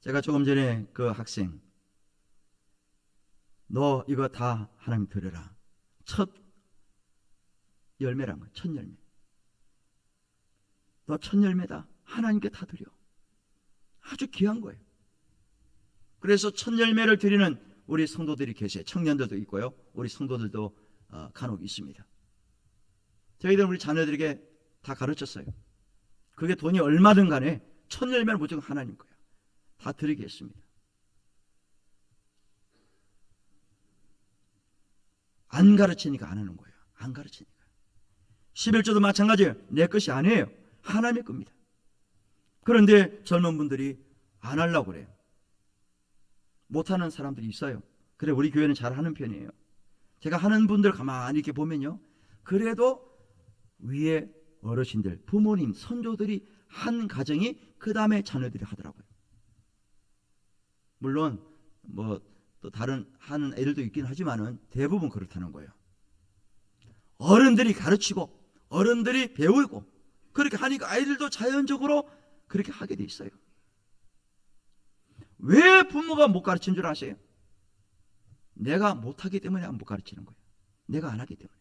제가 조금 전에 그 학생, 너 이거 다 하나님 들으라. 첫 열매란 거예요. 첫 열매. 너 첫 열매다. 하나님께 다 드려. 아주 귀한 거예요. 그래서 첫 열매를 드리는 우리 성도들이 계세요. 청년들도 있고요. 우리 성도들도 간혹 있습니다. 저희들은 우리 자녀들에게 다 가르쳤어요. 그게 돈이 얼마든 간에 첫 열매는 무조건 하나님 거예요. 다 드리겠습니다. 안 가르치니까 안 하는 거예요. 안 가르치니까. 11조도 마찬가지예요. 내 것이 아니에요. 하나님의 겁니다. 그런데 젊은 분들이 안 하려고 그래요. 못하는 사람들이 있어요. 그래 우리 교회는 잘하는 편이에요. 제가 하는 분들 가만히 이렇게 보면요. 그래도 위에 어르신들, 부모님, 선조들이 한 가정이 그 다음에 자녀들이 하더라고요. 물론 또 다른 하는 애들도 있긴 하지만은 대부분 그렇다는 거예요. 어른들이 가르치고 어른들이 배우고 그렇게 하니까 아이들도 자연적으로 그렇게 하게 돼 있어요. 왜 부모가 못 가르친 줄 아세요? 내가 못하기 때문에 못 가르치는 거예요. 내가 안 하기 때문에.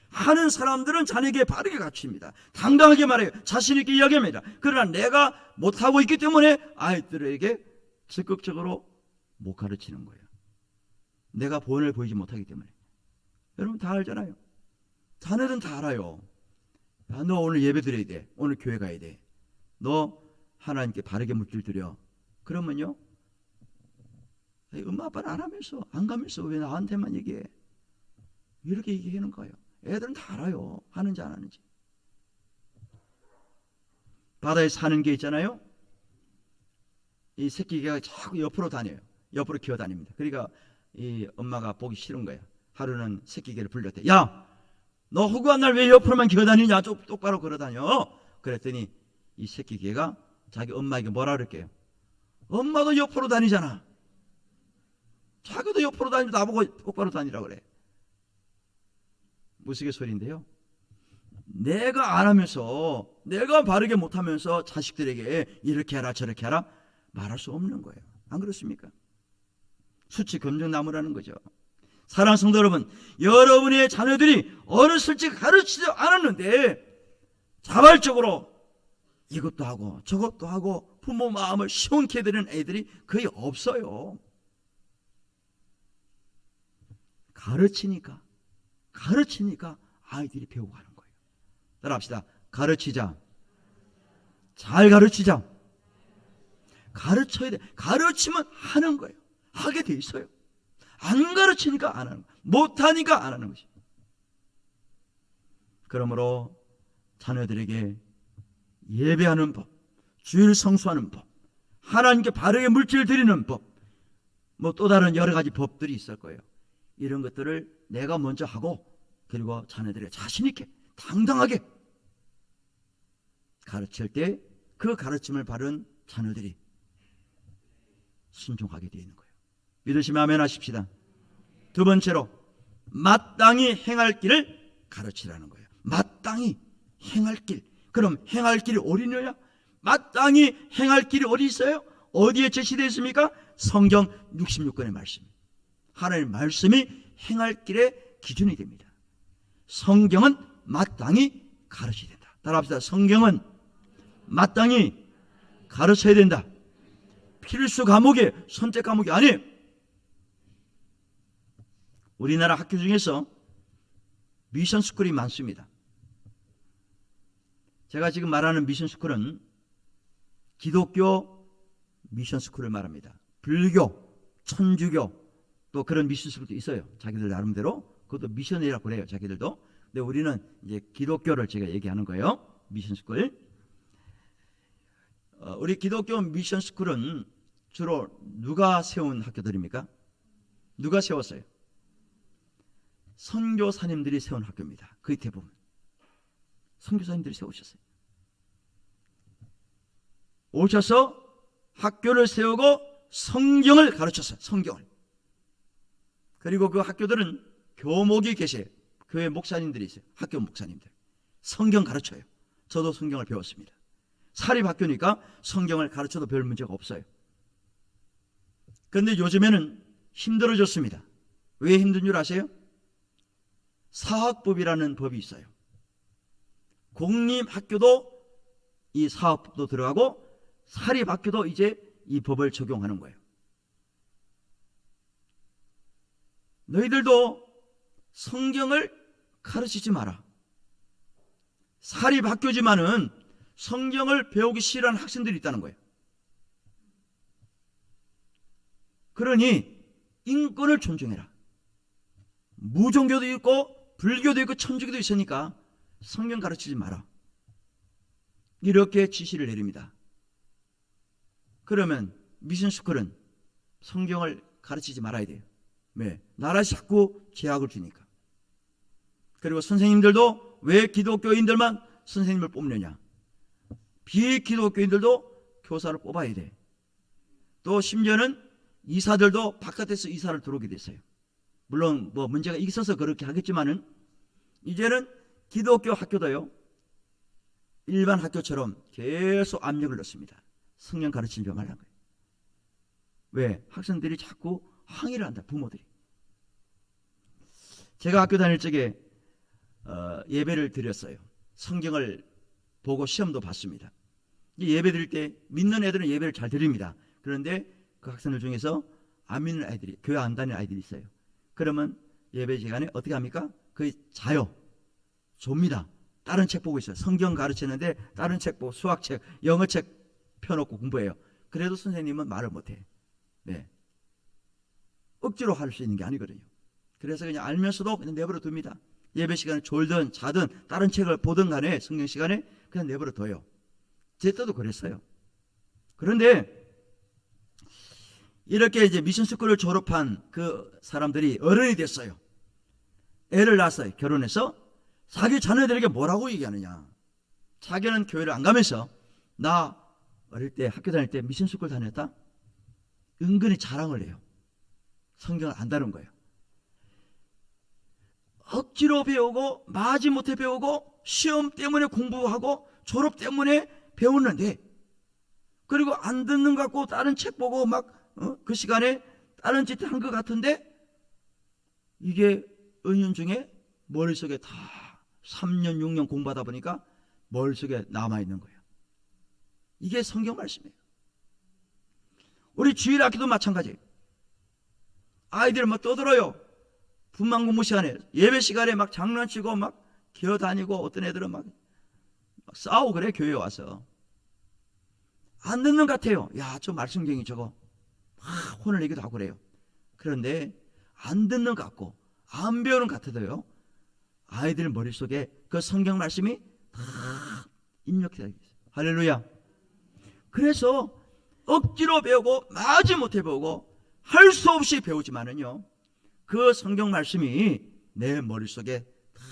하는 사람들은 자녀에게 바르게 가르칩니다. 당당하게 말해요. 자신 있게 이야기합니다. 그러나 내가 못하고 있기 때문에 아이들에게 적극적으로 못 가르치는 거예요. 내가 본을 보이지 못하기 때문에. 여러분 다 알잖아요. 자녀들은 다 알아요. 야, 너 오늘 예배 드려야 돼. 오늘 교회 가야 돼. 너 하나님께 바르게 물질 드려. 그러면요. 엄마 아빠는 안 하면서 안 가면서 왜 나한테만 얘기해? 이렇게 얘기하는 거예요. 애들은 다 알아요. 하는지 안 하는지. 바다에 사는 게 있잖아요. 이 새끼 개가 자꾸 옆으로 다녀요. 옆으로 기어 다닙니다. 그러니까 이 엄마가 보기 싫은 거예요. 하루는 새끼 개를 불렀대. 야, 너 허구한 날 왜 옆으로만 기어 다니냐? 좀 똑바로 걸어 다녀. 그랬더니 이 새끼 개가 자기 엄마에게 뭐라 그럴게요? 엄마도 옆으로 다니잖아. 자기도 옆으로 다니면 나보고 똑바로 다니라 그래. 무스갯소리인데요. 내가 안 하면서, 내가 바르게 못하면서 자식들에게 이렇게 하라 저렇게 하라 말할 수 없는 거예요. 안 그렇습니까? 수치 검증나무라는 거죠. 사랑하는 성도 여러분, 여러분의 자녀들이 어렸을 적 가르치지 않았는데 자발적으로 이것도 하고 저것도 하고 부모 마음을 시원케 해드리는 애들이 거의 없어요. 가르치니까 아이들이 배우고 가는 거예요. 따라합시다. 가르치자. 잘 가르치자. 가르쳐야 돼. 가르치면 하는 거예요. 하게 돼 있어요. 안 가르치니까 안 하는 거예요. 못하니까 안 하는 것이. 그러므로 자녀들에게 예배하는 법, 주일 성수하는 법, 하나님께 바르게 물질 드리는 법, 뭐 또 다른 여러 가지 법들이 있을 거예요. 이런 것들을 내가 먼저 하고, 그리고 자녀들에게 자신 있게 당당하게 가르칠 때 그 가르침을 받은 자녀들이 순종하게 되어 있는 거예요. 믿으시면 아멘 하십시다. 두 번째로 마땅히 행할 길을 가르치라는 거예요. 마땅히 행할 길. 그럼 행할 길이 어디냐? 마땅히 행할 길이 어디 있어요? 어디에 제시되어 있습니까? 성경 66권의 말씀. 하나님의 말씀이 행할 길의 기준이 됩니다. 성경은 마땅히 가르쳐야 된다. 따라합시다. 성경은 마땅히 가르쳐야 된다. 필수 과목이 선택 과목이 아니에요. 우리나라 학교 중에서 미션 스쿨이 많습니다. 제가 지금 말하는 미션 스쿨은 기독교 미션 스쿨을 말합니다. 불교, 천주교 또 그런 미션 스쿨도 있어요. 자기들 나름대로. 그것도 미션이라고 그래요. 자기들도. 근데 우리는 이제 기독교를 제가 얘기하는 거예요. 미션 스쿨. 우리 기독교 미션 스쿨은 주로 누가 세운 학교들입니까? 누가 세웠어요? 선교사님들이 세운 학교입니다. 거의 대부분 선교사님들이 세우셨어요. 오셔서 학교를 세우고 성경을 가르쳤어요. 성경을. 그리고 그 학교들은 교목이 계세요. 교회 목사님들이 있어요. 학교 목사님들. 성경 가르쳐요. 저도 성경을 배웠습니다. 사립학교니까 성경을 가르쳐도 별 문제가 없어요. 그런데 요즘에는 힘들어졌습니다. 왜 힘든 줄 아세요? 사학법이라는 법이 있어요. 공립학교도 이 사학법도 들어가고 사립학교도 이제 이 법을 적용하는 거예요. 너희들도 성경을 가르치지 마라. 사립학교지만은 성경을 배우기 싫어하는 학생들이 있다는 거예요. 그러니 인권을 존중해라. 무종교도 있고 불교도 있고 천주교도 있으니까 성경 가르치지 마라. 이렇게 지시를 내립니다. 그러면 미션스쿨은 성경을 가르치지 말아야 돼요. 왜? 나라에서 자꾸 제약을 주니까. 그리고 선생님들도 왜 기독교인들만 선생님을 뽑느냐? 비기독교인들도 교사를 뽑아야 돼. 또 심지어는 이사들도 바깥에서 이사를 들어오게 됐어요. 물론 뭐 문제가 있어서 그렇게 하겠지만은 이제는 기독교 학교도요 일반 학교처럼 계속 압력을 넣습니다. 성경 가르치지 말라는 거예요. 왜? 학생들이 자꾸 항의를 한다. 부모들이. 제가 학교 다닐 적에 예배를 드렸어요. 성경을 보고 시험도 봤습니다. 예배 드릴 때 믿는 애들은 예배를 잘 드립니다. 그런데 그 학생들 중에서 안 믿는 아이들이, 교회 안 다니는 아이들이 있어요. 그러면 예배 시간에 어떻게 합니까? 거의 자요. 좁니다. 다른 책 보고 있어요. 성경 가르치는데 다른 책 보고 수학책, 영어책 펴놓고 공부해요. 그래도 선생님은 말을 못해. 네. 억지로 할 수 있는 게 아니거든요. 그래서 그냥 알면서도 그냥 내버려 둡니다. 예배 시간에 졸든 자든 다른 책을 보든 간에 성경 시간에 그냥 내버려 둬요. 제 때도 그랬어요. 그런데 이렇게 이제 미션 스쿨을 졸업한 그 사람들이 어른이 됐어요. 애를 낳았어요. 결혼해서 자기 자녀들에게 뭐라고 얘기하느냐. 자기는 교회를 안 가면서 나 어릴 때 학교 다닐 때 미션 스쿨 다녔다. 은근히 자랑을 해요. 성경을 안다는 거예요. 억지로 배우고 마지못해 배우고 시험 때문에 공부하고 졸업 때문에 배웠는데, 그리고 안 듣는 것 같고 다른 책 보고 막 그 시간에 다른 짓 한 것 같은데, 이게 은연중에 머릿속에 다 3년 6년 공부하다 보니까 머릿속에 남아있는 거예요. 이게 성경 말씀이에요. 우리 주일학교도 마찬가지예요. 아이들 막 떠들어요. 분만 공부 시간에, 예배 시간에 막 장난치고 막 기어다니고, 어떤 애들은 막 싸우고 그래. 교회에 와서 안 듣는 것 같아요. 야, 저 말씀쟁이 저거 막 혼을 내기도 하고 그래요. 그런데 안 듣는 것 같고 안 배우는 것 같아도요, 아이들 머릿속에 그 성경 말씀이 다 입력되어 있어요. 할렐루야. 그래서 억지로 배우고 마지못해 배우고 할 수 없이 배우지만은요, 그 성경 말씀이 내 머릿속에 다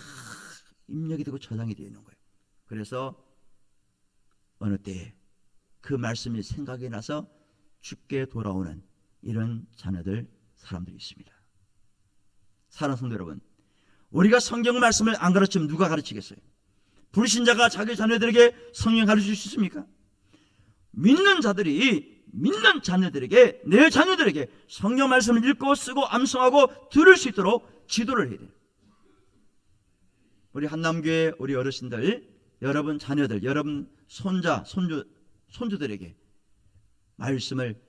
입력이 되고 저장이 되어 있는 거예요. 그래서 어느 때에 그 말씀이 생각이 나서 죽게 돌아오는 이런 자녀들, 사람들이 있습니다. 사랑하는 성도 여러분, 우리가 성경 말씀을 안 가르치면 누가 가르치겠어요? 불신자가 자기 자녀들에게 성경 가르칠 수 있습니까? 믿는 자들이 믿는 자녀들에게, 내 자녀들에게 성경 말씀을 읽고 쓰고 암송하고 들을 수 있도록 지도를 해야 돼요. 우리 한남교회 우리 어르신들, 여러분 자녀들, 여러분 손자, 손주들에게 말씀을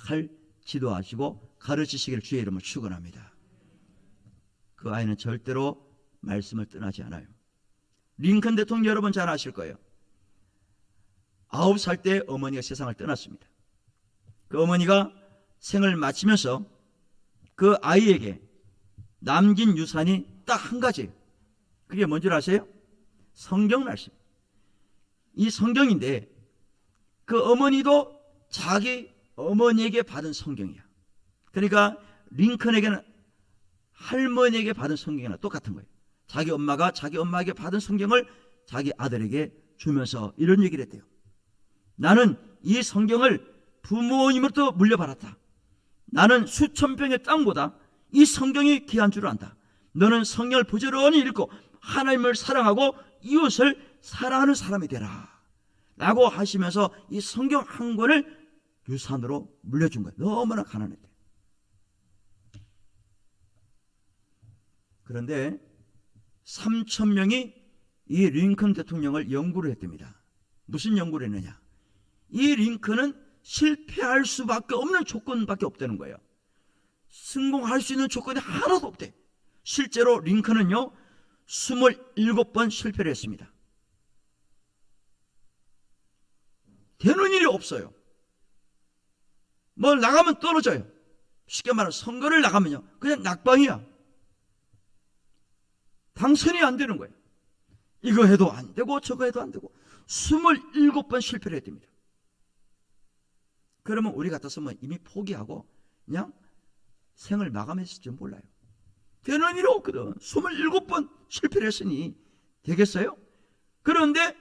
잘 지도하시고 가르치시기를 주의 이름으로 축원합니다. 그 아이는 절대로 말씀을 떠나지 않아요. 링컨 대통령 여러분 잘 아실 거예요. 9살 때 어머니가 세상을 떠났습니다. 그 어머니가 생을 마치면서 그 아이에게 남긴 유산이 딱 한 가지예요. 그게 뭔지 아세요? 성경 말씀. 이 성경인데 그 어머니도 자기 어머니에게 받은 성경이야. 그러니까 링컨에게는 할머니에게 받은 성경이나 똑같은 거예요. 자기 엄마가 자기 엄마에게 받은 성경을 자기 아들에게 주면서 이런 얘기를 했대요. 나는 이 성경을 부모님으로부터 물려받았다. 나는 수천 평의 땅보다 이 성경이 귀한 줄 안다. 너는 성경을 부지런히 읽고 하나님을 사랑하고 이웃을 사랑하는 사람이 되라 라고 하시면서 이 성경 한 권을 유산으로 물려준 거예요. 너무나 가난했대. 그런데 3,000명이 이 링컨 대통령을 연구를 했답니다. 무슨 연구를 했느냐? 이 링컨은 실패할 수밖에 없는 조건밖에 없다는 거예요. 성공할 수 있는 조건이 하나도 없대. 실제로 링컨은요 27번 실패를 했습니다. 되는 일이 없어요. 뭐 나가면 떨어져요. 쉽게 말하면 선거를 나가면요 그냥 낙방이야. 당선이 안 되는 거예요. 이거 해도 안 되고 저거 해도 안 되고 27번 실패를 했답니다. 그러면 우리 같았으면 이미 포기하고 그냥 생을 마감했을지 몰라요. 되는 일이 없거든. 27번 실패를 했으니 되겠어요? 그런데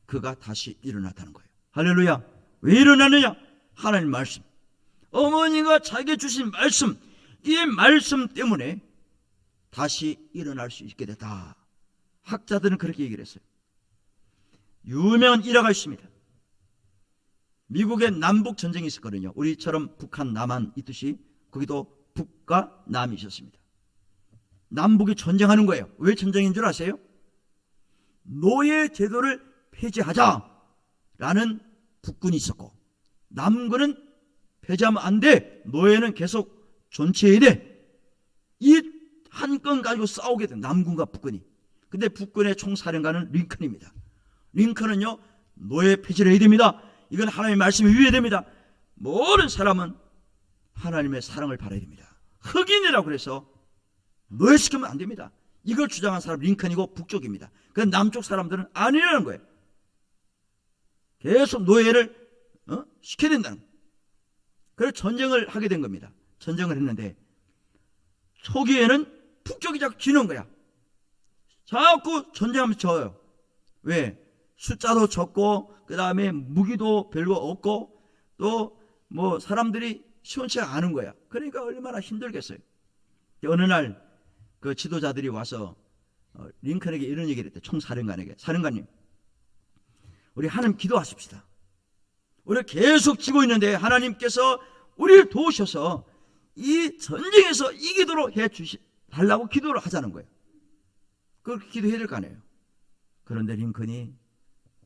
그가 다시 일어났다는 거예요. 할렐루야. 왜 일어나느냐? 하나님 말씀, 어머니가 자기에게 주신 말씀, 이 말씀 때문에 다시 일어날 수 있게 됐다. 학자들은 그렇게 얘기를 했어요. 유명한 일화가 있습니다. 미국의 남북 전쟁이 있었거든요. 우리처럼 북한, 남한 있듯이 거기도 북과 남이 있었습니다. 남북이 전쟁하는 거예요. 왜 전쟁인 줄 아세요? 노예 제도를 폐지하자라는 북군이 있었고, 남군은 폐지하면 안 돼. 노예는 계속 존치해야 돼. 이 한 건 가지고 싸우게 돼. 남군과 북군이. 근데 북군의 총사령관은 링컨입니다. 링컨은요 노예 폐지를 해야 됩니다. 이건 하나님의 말씀이 위해야 됩니다. 모든 사람은 하나님의 사랑을 바라야 됩니다. 흑인이라고 그래서 노예시키면 안 됩니다. 이걸 주장한 사람 링컨이고 북쪽입니다. 그런데 남쪽 사람들은 아니라는 거예요. 계속 노예를 시켜야 된다는 거예요. 그래서 전쟁을 하게 된 겁니다. 전쟁을 했는데 초기에는 북쪽이 자꾸 지는 거야. 자꾸 전쟁하면서 져요. 왜? 숫자도 적고 그 다음에 무기도 별로 없고 또 뭐 사람들이 시원치가 않은 거야. 그러니까 얼마나 힘들겠어요. 어느 날 그 지도자들이 와서 링컨에게 이런 얘기를 했대. 총사령관에게. 사령관님, 우리 하나님 기도하십시다. 우리 계속 지고 있는데 하나님께서 우리를 도우셔서 이 전쟁에서 이기도록 해 달라고 기도를 하자는 거예요. 그렇게 기도해야 될 거 아니에요. 그런데 링컨이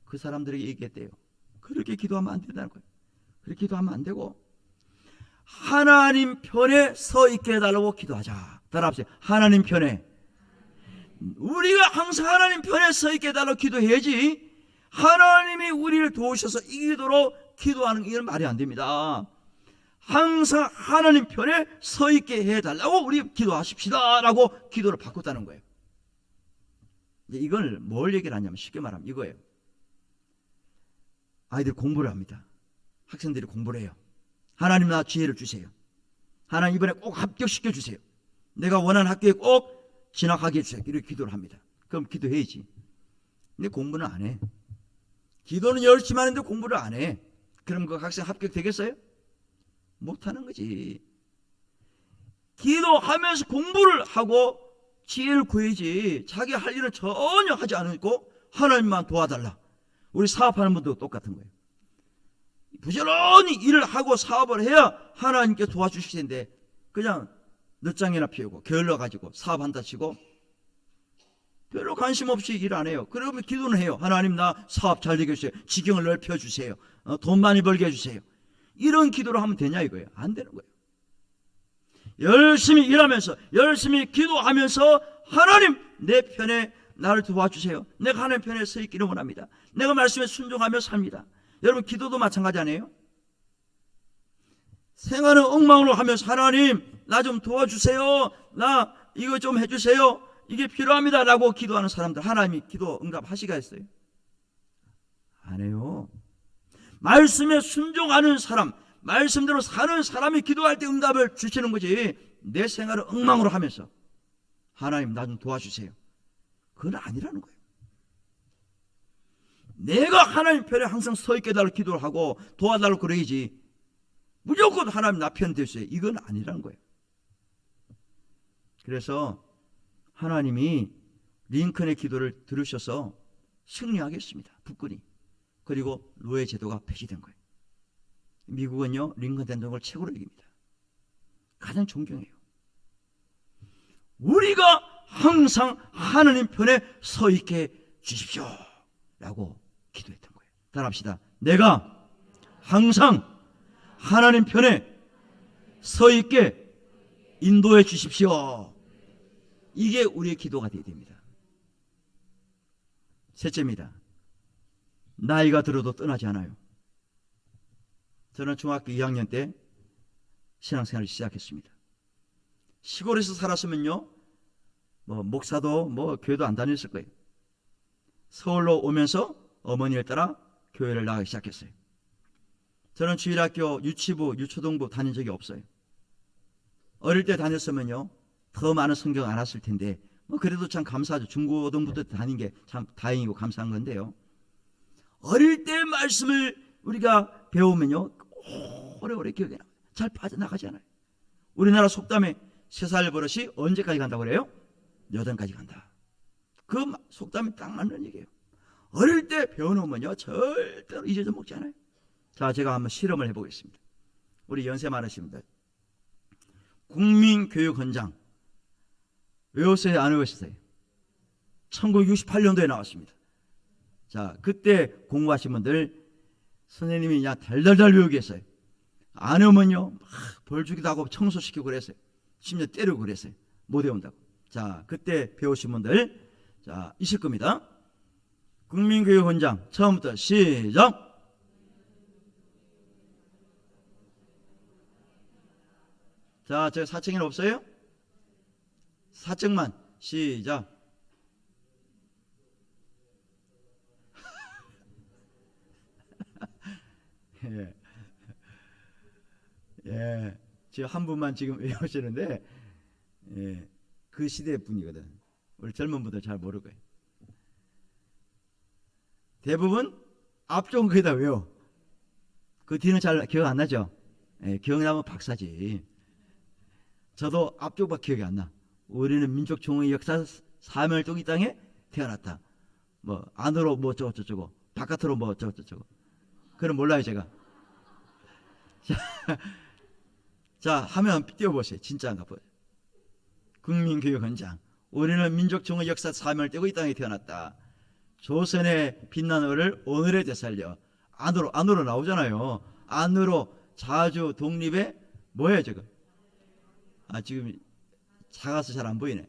그 사람들에게 얘기했대요. 그렇게 기도하면 안 된다는 거예요. 그렇게 기도하면 안 되고 하나님 편에 서 있게 해달라고 기도하자. 따라합시다. 하나님 편에. 우리가 항상 하나님 편에 서 있게 해달라고 기도해야지 하나님이 우리를 도우셔서 이기도록 기도하는 이건 말이 안 됩니다. 항상 하나님 편에 서 있게 해달라고 우리 기도하십시다 라고 기도를 바꿨다는 거예요. 이걸 뭘 얘기를 하냐면 쉽게 말하면 이거예요. 아이들 공부를 합니다. 학생들이 공부를 해요. 하나님 나 지혜를 주세요. 하나님 이번에 꼭 합격시켜 주세요. 내가 원하는 학교에 꼭 진학하게 해주세요. 이렇게 기도를 합니다. 그럼 기도해야지. 근데 공부는 안 해. 기도는 열심히 하는데 공부를 안 해. 그럼 그 학생 합격되겠어요? 못하는 거지. 기도하면서 공부를 하고 지혜를 구해야지. 자기 할 일은 전혀 하지 않고 하나님만 도와달라. 우리 사업하는 분도 똑같은 거예요. 부지런히 일을 하고 사업을 해야 하나님께 도와주실 텐데 그냥 늦장이나 피우고 게을러가지고 사업한다 치고 별로 관심 없이 일 안 해요. 그러면 기도는 해요. 하나님 나 사업 잘 되게 해주세요. 지경을 넓혀주세요. 돈 많이 벌게 해주세요. 이런 기도를 하면 되냐 이거예요. 안 되는 거예요. 열심히 일하면서 열심히 기도하면서 하나님 내 편에 나를 도와주세요. 내가 하나님 편에 서 있기를 원합니다. 내가 말씀에 순종하며 삽니다. 여러분 기도도 마찬가지 아니에요? 생활은 엉망으로 하면서 하나님 나 좀 도와주세요. 나 이거 좀 해주세요. 이게 필요합니다 라고 기도하는 사람들 하나님이 기도 응답하시겠어요? 안 해요. 말씀에 순종하는 사람, 말씀대로 사는 사람이 기도할 때 응답을 주시는 거지. 내 생활을 엉망으로 하면서 하나님 나 좀 도와주세요. 그건 아니라는 거예요. 내가 하나님 편에 항상 서 있게 해달라고 기도를 하고 도와달라고 그래야지 무조건 하나님 나 편 되세요. 이건 아니라는 거예요. 그래서 하나님이 링컨의 기도를 들으셔서 승리하게 했습니다. 북군이. 그리고 노예 제도가 폐지된 거예요. 미국은요 링컨 대통령을 최고로 여깁니다. 가장 존경해요. 우리가 항상 하나님 편에 서 있게 주십시오 라고 기도했던 거예요. 따라합시다. 내가 항상 하나님 편에 서 있게 인도해 주십시오. 이게 우리의 기도가 되어야 됩니다. 셋째입니다. 나이가 들어도 떠나지 않아요. 저는 중학교 2학년 때 신앙생활을 시작했습니다. 시골에서 살았으면요 뭐 목사도 뭐 교회도 안 다녔을 거예요. 서울로 오면서 어머니를 따라 교회를 나가기 시작했어요. 저는 주일학교 유치부 유초등부 다닌 적이 없어요. 어릴 때 다녔으면요 더 많은 성경 알았을 텐데 뭐 그래도 참 감사하죠. 중고등부터 다닌 게 참 다행이고 감사한 건데요. 어릴 때 말씀을 우리가 배우면요 오래오래 기억에 잘 빠져나가지 않아요. 우리나라 속담에 3살 버릇이 언제까지 간다고 그래요? 여든까지 간다. 그 속담이 딱 맞는 얘기예요. 어릴 때 배워놓으면요 절대로 잊어져 먹지 않아요. 자, 제가 한번 실험을 해보겠습니다. 우리 연세 많으신 분들 국민교육헌장 외웠어요? 안 외웠어요? 1968년도에 나왔습니다. 자, 그때 공부하신 분들 선생님이 그냥 달달달 외우게 했어요. 안 외우면요 벌 주기도 하고 청소시키고 그랬어요. 심지어 때리고 그랬어요. 못 외운다고. 자, 그때 배우신 분들 자 있을 겁니다. 국민교육헌장 처음부터 시작. 자, 저 4층에는 없어요? 4층만 시작. 예. 예, 지금 한 분만 지금 외우시는데 예, 그 시대 분이거든. 우리 젊은 분들 잘 모를 거예요. 대부분 앞쪽은 거의 다 외워. 그 뒤는 잘 기억 안 나죠? 예, 기억나면 박사지. 저도 앞쪽밖에 기억이 안 나. 우리는 민족 총의 역사 사멸 이 땅에 태어났다. 뭐 안으로 뭐 저쩌고 바깥으로 뭐 저쩌고. 그럼 몰라요 제가. 자 하면 띄워보세요. 진짜인가 보요. 국민교육헌장. 우리는 민족 총의 역사 사멸되고 이 땅에 태어났다. 조선의 빛난 어를 오늘에 되살려. 안으로 나오잖아요. 안으로 자주 독립의 뭐예요 지금? 아 지금 작아서 잘 안 보이네.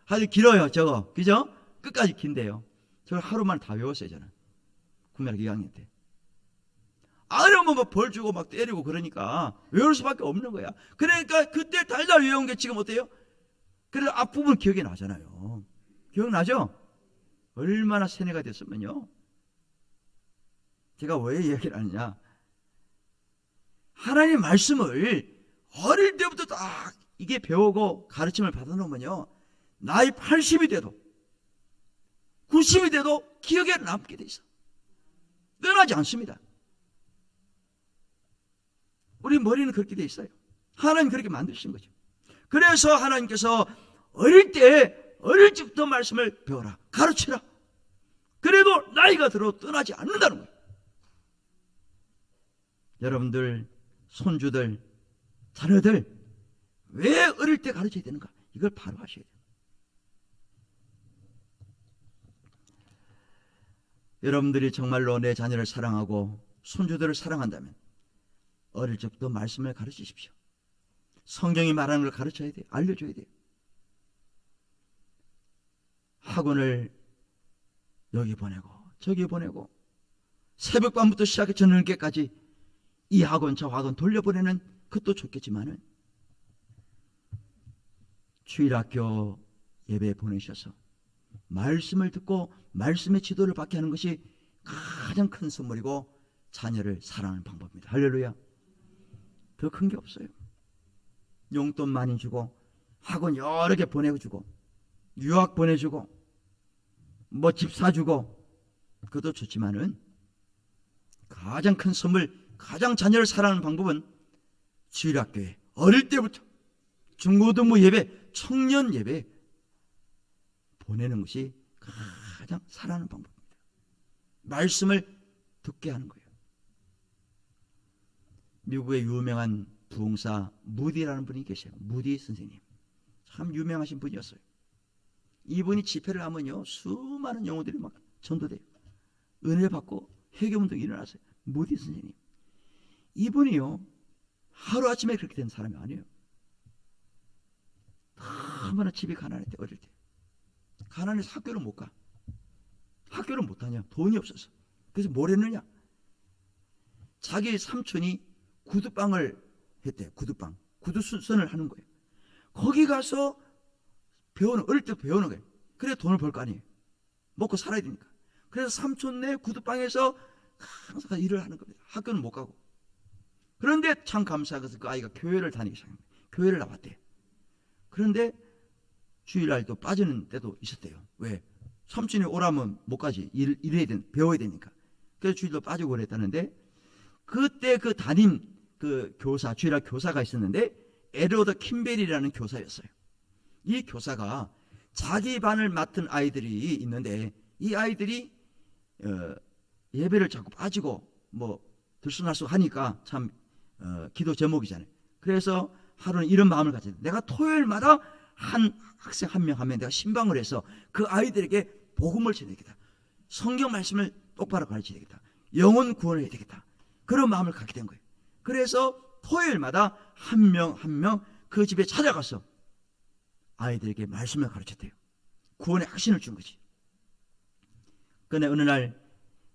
아주 길어요 저거. 그죠? 끝까지 긴데요. 저걸 하루만 다 외웠어요 저는. 국민학교 2학년 때. 안 외우면 뭐 벌 주고 막 때리고 그러니까 외울 수밖에 없는 거야. 그러니까 그때 달달 외운 게 지금 어때요? 그래서 앞부분 기억이 나잖아요. 기억나죠? 얼마나 세뇌가 됐으면요. 제가 왜 이야기를 하느냐. 하나님 말씀을 어릴 때부터 딱 이게 배우고 가르침을 받아놓으면요. 나이 80이 돼도 90이 돼도 기억에 남게 돼 있어. 떠나지 않습니다. 우리 머리는 그렇게 돼 있어요. 하나님 그렇게 만드신 거죠. 그래서 하나님께서 어릴 적부터 말씀을 배워라. 가르치라. 그래도 나이가 들어 떠나지 않는다는 거예요. 여러분들, 손주들, 자녀들 왜 어릴 때 가르쳐야 되는가? 이걸 바로 하셔야 돼요. 여러분들이 정말로 내 자녀를 사랑하고 손주들을 사랑한다면 어릴 적부터 말씀을 가르치십시오. 성경이 말하는 걸 가르쳐야 돼요. 알려줘야 돼요. 학원을 여기 보내고 저기 보내고 새벽밤부터 시작해 저녁에까지 이 학원 저 학원 돌려보내는 그것도 좋겠지만은 주일학교 예배 보내셔서 말씀을 듣고 말씀의 지도를 받게 하는 것이 가장 큰 선물이고 자녀를 사랑하는 방법입니다. 할렐루야. 더 큰 게 없어요. 용돈 많이 주고 학원 여러 개 보내주고 유학 보내주고 뭐 집 사주고 그것도 좋지만은 가장 큰 선물, 가장 자녀를 사랑하는 방법은 주일학교에 어릴 때부터 중고등부 예배, 청년 예배 보내는 것이 가장 사랑하는 방법입니다. 말씀을 듣게 하는 거예요. 미국의 유명한 부흥사 무디라는 분이 계세요. 무디 선생님. 참 유명하신 분이었어요. 이분이 집회를 하면요 수많은 영혼들이 막 전도돼요. 은혜 받고 회개운동이 일어났어요. 무디 선생님. 이분이요 하루아침에 그렇게 된 사람이 아니에요. 얼마나 집이 가난했대. 어릴 때 가난해서 학교를 못 가. 학교를 못 다녀. 돈이 없어서. 그래서 뭘 했느냐, 자기 삼촌이 구두방을 했대. 구두방, 구두선을 하는 거예요. 거기 가서 배우는, 어릴 때 배우는 거예요. 그래 돈을 벌 거 아니에요. 먹고 살아야 되니까. 그래서 삼촌네 구두방에서 항상 일을 하는 겁니다. 학교는 못 가고. 그런데 참 감사해서 그 아이가 교회를 다니기 시작합니다. 교회를 나왔대요. 그런데 주일날도 빠지는 때도 있었대요. 왜? 삼촌이 오라면 못 가지. 일해야 되, 배워야 되니까. 그래서 주일도 빠지고 그랬다는데, 그때 그 담임 그 교사, 주일날 교사가 있었는데 에드워드 킴벨이라는 교사였어요. 이 교사가 자기 반을 맡은 아이들이 있는데 이 아이들이 예배를 자꾸 빠지고 뭐 들쑥날쑥 하니까 참 기도 제목이잖아요. 그래서 하루는 이런 마음을 가졌어요. 내가 토요일마다 한 학생 한 명 하면 내가 신방을 해서 그 아이들에게 복음을 전해야 되겠다. 성경 말씀을 똑바로 가르쳐야 되겠다. 영혼 구원을 해야 되겠다. 그런 마음을 갖게 된 거예요. 그래서 토요일마다 한 명 한 명 그 집에 찾아가서 아이들에게 말씀을 가르쳤대요. 구원의 확신을 준 거지. 그런데 어느 날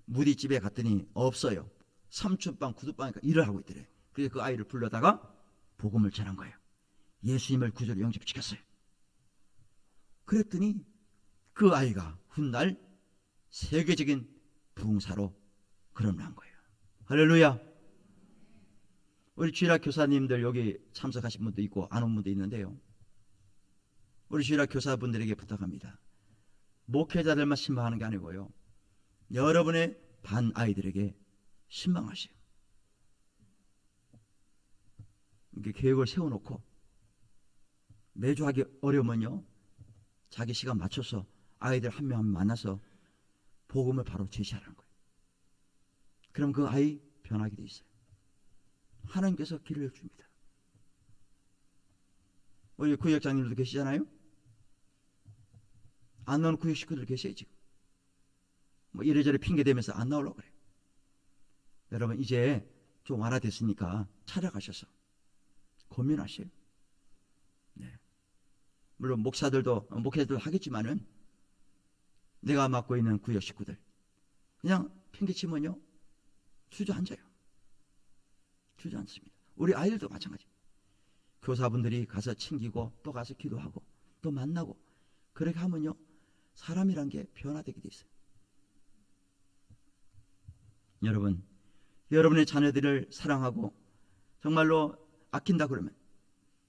무디 집에 갔더니 없어요. 삼촌방, 구두방이니까 일을 하고 있더래. 그래서 그 아이를 불러다가 복음을 전한 거예요. 예수님을 구주로 영접시켰어요. 그랬더니 그 아이가 훗날 세계적인 부흥사로 거듭난 거예요. 할렐루야. 우리 주일학 교사님들 여기 참석하신 분도 있고 안 온 분도 있는데요, 우리 주일학 교사분들에게 부탁합니다. 목회자들만 신방하는 게 아니고요, 여러분의 반 아이들에게 신방하세요. 이렇게 계획을 세워놓고 매주 하기 어려우면요, 자기 시간 맞춰서 아이들 한 명 한 명 만나서 복음을 바로 제시하라는 거예요. 그럼 그 아이 변하게 돼 있어요. 하나님께서 길을 열줍니다. 우리 구역장님들도 계시잖아요. 안 나오는 구역 식구들 계세요. 지금 뭐 이래저래 핑계 대면서 안 나오려고 그래요. 여러분 이제 좀 완화됐으니까 찾아가셔서 고민하세요. 네. 물론 목사들도 하겠지만은 내가 맡고 있는 구역 식구들 그냥 핑계치면요 주저앉아요. 주저앉습니다. 우리 아이들도 마찬가지. 교사분들이 가서 챙기고 또 가서 기도하고 또 만나고 그렇게 하면요 사람이란 게 변화되게 돼 있어요. 여러분, 여러분의 자녀들을 사랑하고 정말로 아낀다 그러면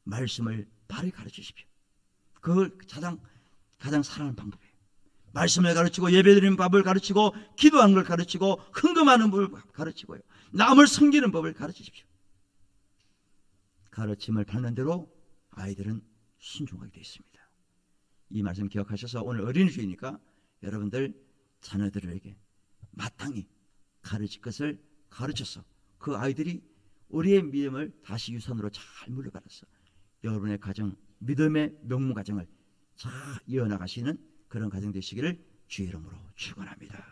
말씀을 바르게 가르치십시오. 그걸 가장 사랑하는 방법이에요. 말씀을 가르치고 예배드리는 법을 가르치고 기도하는 걸 가르치고 헌금하는 법을 가르치고요, 남을 섬기는 법을 가르치십시오. 가르침을 받는 대로 아이들은 순종하게 되어 있습니다. 이 말씀 기억하셔서 오늘 어린이 주일이니까 여러분들 자녀들에게 마땅히 가르칠 것을 가르쳐서 그 아이들이 우리의 믿음을 다시 유산으로 잘 물려받아서 여러분의 가정, 믿음의 명문 가정을 잘 이어나가시는 그런 가정 되시기를 주의 이름으로 축원합니다.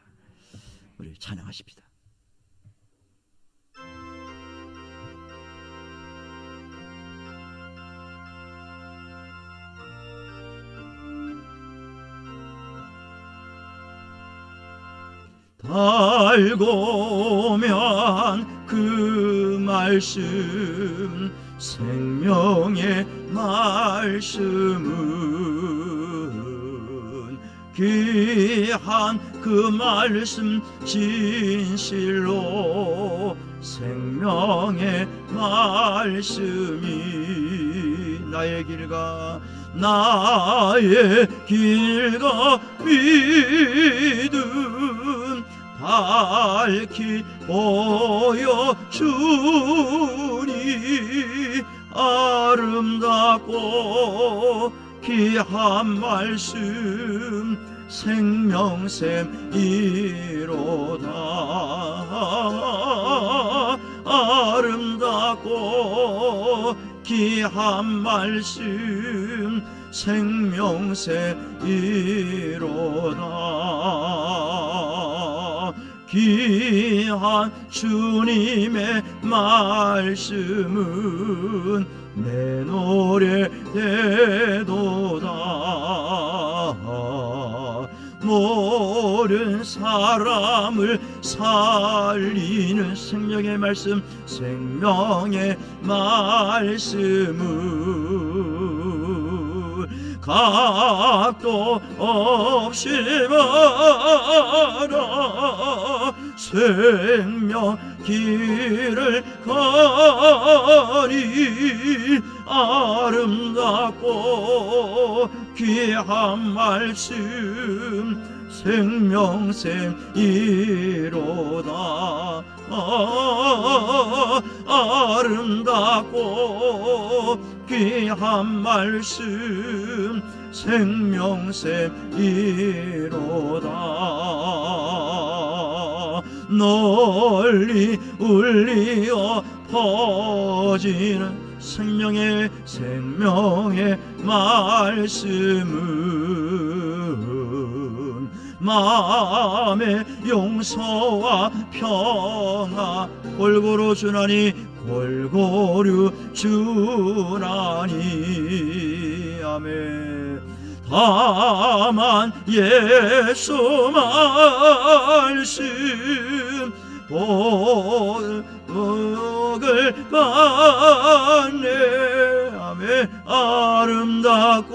우리 찬양하십시다. 달고면 그 말씀, 생명의 말씀은 귀한 그 말씀 진실로 생명의 말씀이 나의 길과 믿음 밝히 보여주니 아름답고 귀한 말씀 생명샘이로다. 아름답고 귀한 말씀 생명샘이로다. 귀한 주님의 말씀은 내 노래 되도다. 모든 사람을 살리는 생명의 말씀, 생명의 말씀은 각도 없이 말아 생명 길을 가니 아름답고 귀한 말씀 생명샘이로다. 아름답고 귀한 말씀 생명샘이로다. 널리 울리어 퍼지는 생명의 말씀은 마음의 용서와 평화 골고루 주나니 골고루 주나니. 아멘. 다만 예수 말씀 복을 받네. 아멘. 아름답고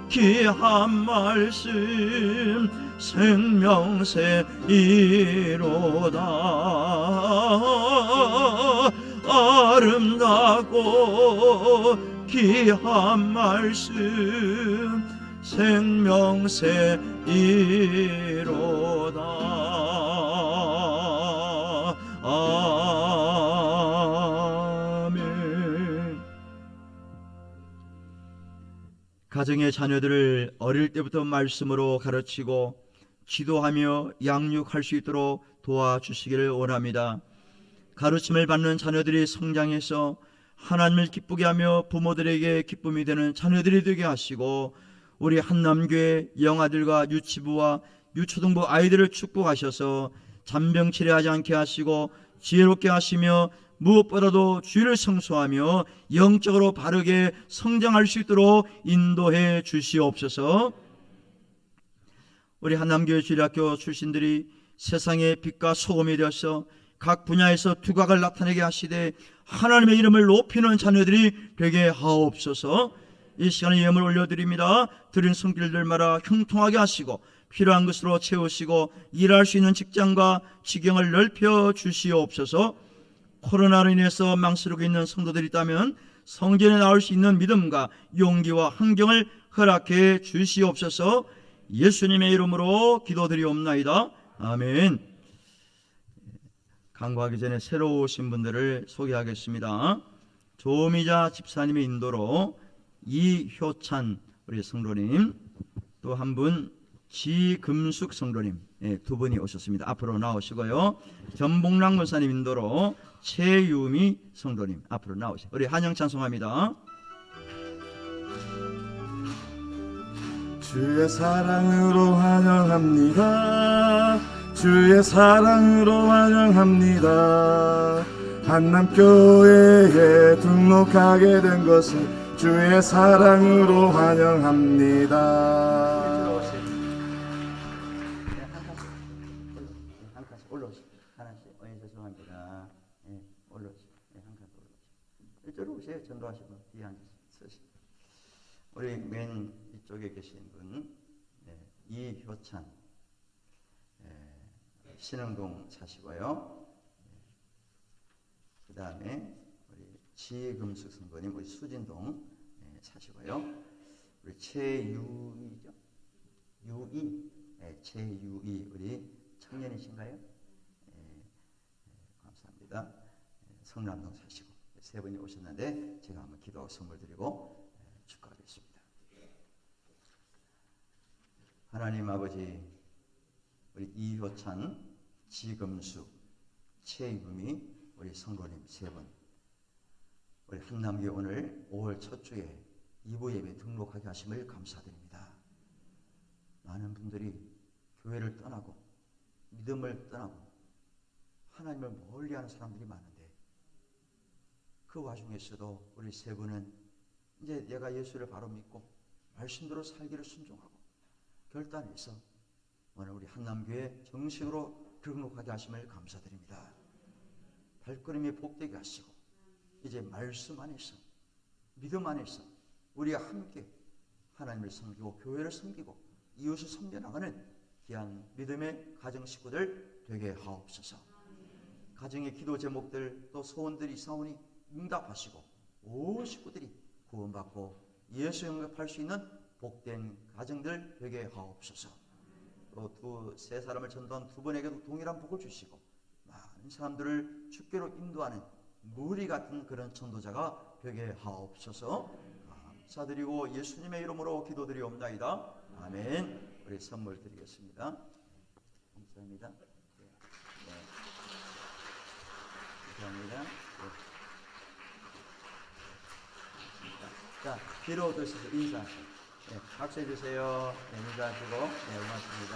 귀한 말씀 생명샘이로다. 아름답고 귀한 말씀 생명새이로다. 아멘. 가정의 자녀들을 어릴 때부터 말씀으로 가르치고 기도하며 양육할 수 있도록 도와주시기를 원합니다. 가르침을 받는 자녀들이 성장해서 하나님을 기쁘게 하며 부모들에게 기쁨이 되는 자녀들이 되게 하시고, 우리 한남교회 영아들과 유치부와 유초등부 아이들을 축복하셔서 잔병치레하지 않게 하시고 지혜롭게 하시며 무엇보다도 주의를 성수하며 영적으로 바르게 성장할 수 있도록 인도해 주시옵소서. 우리 한남교회 주일학교 출신들이 세상의 빛과 소금이 되어서 각 분야에서 두각을 나타내게 하시되 하나님의 이름을 높이는 자녀들이 되게 하옵소서. 이 시간에 예물 올려드립니다. 드린 손길들마다 형통하게 하시고 필요한 것으로 채우시고 일할 수 있는 직장과 지경을 넓혀 주시옵소서. 코로나로 인해서 망설이고 있는 성도들이 있다면 성전에 나올 수 있는 믿음과 용기와 환경을 허락해 주시옵소서. 예수님의 이름으로 기도드리옵나이다. 아멘. 강구하기 전에 새로 오신 분들을 소개하겠습니다. 조미자 집사님의 인도로 이효찬 우리 성도님, 또 한 분 지금숙 성도님, 두 분이 오셨습니다. 앞으로 나오시고요. 전봉랑 권사님 인도로 최유미 성도님 앞으로 나오시고, 우리 한영 찬송합니다. 주의 사랑으로 환영합니다. 주의 사랑으로 환영합니다. 한남교회에 등록하게 된 것을 주의 사랑으로 환영합니다. 한 칸씩 올라오시고, 하나씩. 죄송합니다. 올라오시고, 한 칸 올라오시고. 이쪽으로 오세요. 전도하시고 뒤에 앉으시고. 우리 맨 이쪽에 계신 분, 이효찬, 신흥동 사시고요. 그 다음에 우리 지금숙 성도님, 우리 수진동 사시고요. 우리 최유이죠? 유이, 최유이 우리 청년이신가요? 감사합니다. 성남동 사시고 세 분이 오셨는데 제가 한번 기도 선물 드리고 축하하겠습니다. 하나님 아버지, 우리 이효찬, 지금숙, 최유미 우리 성도님 세 분, 우리 한남교회 오늘 5월 첫 주에 2부 예배 등록하게 하심을 감사드립니다. 많은 분들이 교회를 떠나고 믿음을 떠나고 하나님을 멀리하는 사람들이 많은데, 그 와중에서도 우리 세 분은 이제 내가 예수를 바로 믿고 말씀대로 살기를 순종하고 결단해서 오늘 우리 한남교회 정식으로 등록하게 하심을 감사드립니다. 발걸음이 복되게 하시고 이제 말씀 안에서, 믿음 안에서 우리가 함께 하나님을 섬기고 교회를 섬기고 이웃을 섬겨나가는 귀한 믿음의 가정 식구들 되게 하옵소서. 가정의 기도 제목들 또 소원들이 있사오니 응답하시고 온 식구들이 구원받고 예수 영접할 수 있는 복된 가정들 되게 하옵소서. 또 세 사람을 전도한 두 분에게도 동일한 복을 주시고 많은 사람들을 주께로 인도하는 무리 같은 그런 전도자가 되게 하옵소서. 감사드리고 예수님의 이름으로 기도드리옵나이다. 아멘. 우리 선물 드리겠습니다. 감사합니다. 감사합니다. 자, 뒤로 드셔서 인사하세요. 박수 해주세요. 인사하시고, 고맙습니다.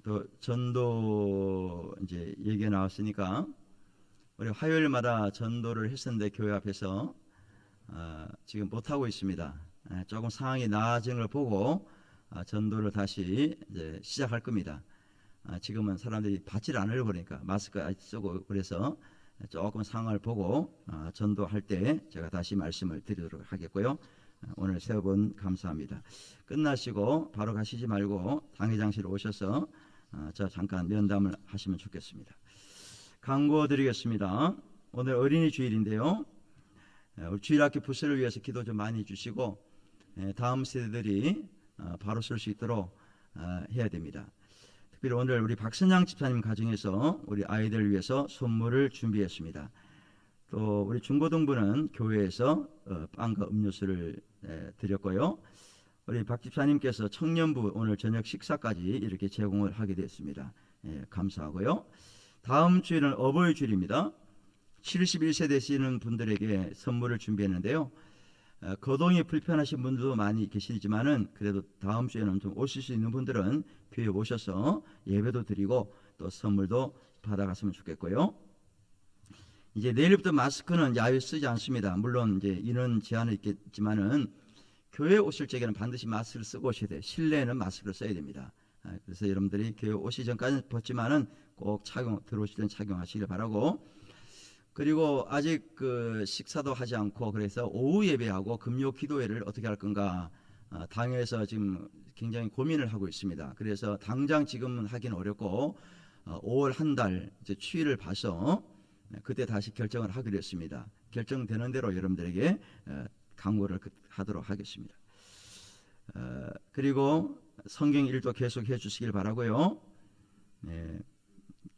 또 전도 이제 얘기가 나왔으니까, 우리 화요일마다 전도를 했었는데 교회 앞에서 지금 못 하고 있습니다. 조금 상황이 나아진 걸 보고 전도를 다시 이제 시작할 겁니다. 지금은 사람들이 받지를 않으려고 그러니까 마스크 쓰고, 그래서 조금 상황을 보고 전도할 때 제가 다시 말씀을 드리도록 하겠고요. 오늘 세 분 감사합니다. 끝나시고 바로 가시지 말고 당회장실에 오셔서 저 잠깐 면담을 하시면 좋겠습니다. 광고 드리겠습니다. 오늘 어린이 주일인데요. 우리 주일학교 부서를 위해서 기도 좀 많이 해주시고 다음 세대들이 바로 쓸 수 있도록 해야 됩니다. 특별히 오늘 우리 박선양 집사님 가정에서 우리 아이들을 위해서 선물을 준비했습니다. 또 우리 중고등부는 교회에서 빵과 음료수를 드렸고요. 우리 박 집사님께서 청년부 오늘 저녁 식사까지 이렇게 제공을 하게 됐습니다. 감사하고요. 다음 주일은 어버이 주일입니다. 71세 되시는 분들에게 선물을 준비했는데요. 거동이 불편하신 분들도 많이 계시지만은 그래도 다음 주에는 좀 오실 수 있는 분들은 교회에 오셔서 예배도 드리고 또 선물도 받아갔으면 좋겠고요. 이제 내일부터 마스크는 야외 쓰지 않습니다. 물론 이제 인원 제한은 있겠지만은 교회 오실 적에는 반드시 마스크를 쓰고 오셔야 돼요. 실내에는 마스크를 써야 됩니다. 그래서 여러분들이 교회 오시기 전까지는 벗지만은 꼭 들어오실 때는 착용하시길 바라고. 그리고 아직 그 식사도 하지 않고 그래서 오후 예배하고 금요 기도회를 어떻게 할 건가 당에서 지금 굉장히 고민을 하고 있습니다. 그래서 당장 지금은 하기는 어렵고 5월 한 달 추이를 봐서 그때 다시 결정을 하기로 했습니다. 결정되는 대로 여러분들에게 강구를 하도록 하겠습니다. 그리고 성경 일도 계속 해주시길 바라고요.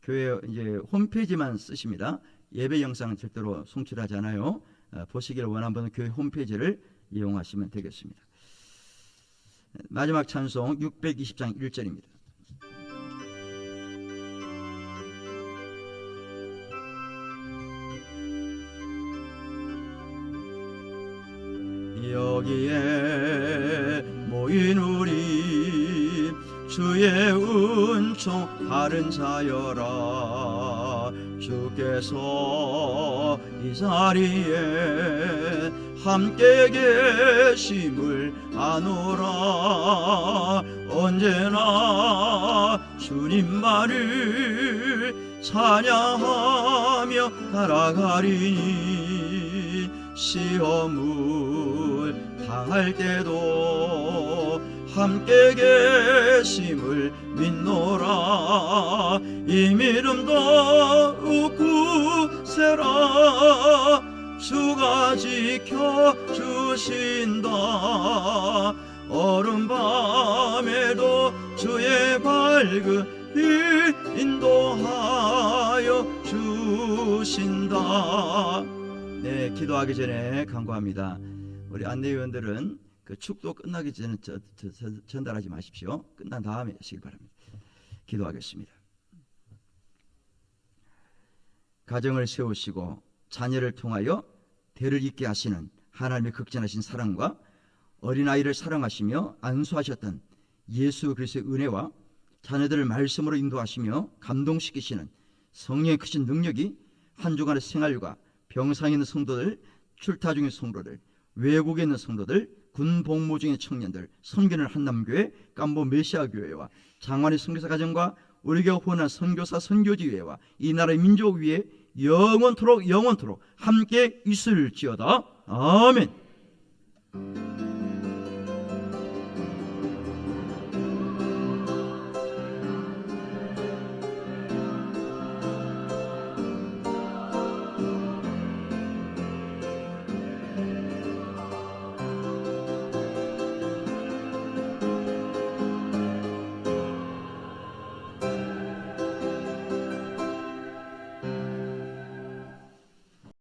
교회 이제 홈페이지만 쓰십니다. 예배 영상은 절대로 송출하지 않아요. 보시기를 원하는 분은 교회 홈페이지를 이용하시면 되겠습니다. 마지막 찬송 620장 1절입니다. 여기에 모인 우리 주의 은총 바른 자여라. 주께서 이 자리에 함께 계심을 아노라. 언제나 주님만을 찬양하며 살아가리니 시험을 당할 때도 함께 계심을 믿노라. 이 믿음 더욱 굳세라. 주가 지켜주신다. 어른밤에도 주의 밝은 길 인도하여 주신다. 네, 기도하기 전에 간구합니다. 우리 안내위원들은 그 축도 끝나기 전에 전달하지 마십시오. 끝난 다음에 하시길 바랍니다. 기도하겠습니다. 가정을 세우시고 자녀를 통하여 대를 잇게 하시는 하나님의 극진하신 사랑과 어린아이를 사랑하시며 안수하셨던 예수 그리스도의 은혜와 자녀들을 말씀으로 인도하시며 감동시키시는 성령의 크신 능력이 한 주간의 생활과 병상에 있는 성도들, 출타 중인 성도들, 외국에 있는 성도들, 군 복무 중인 청년들, 섬기는 한남교회, 깜보 메시아교회와 장관의 선교사 가정과 우리가 후원한 선교사 선교지회와 이 나라의 민족 위에 영원토록 함께 있을지어다. 아멘.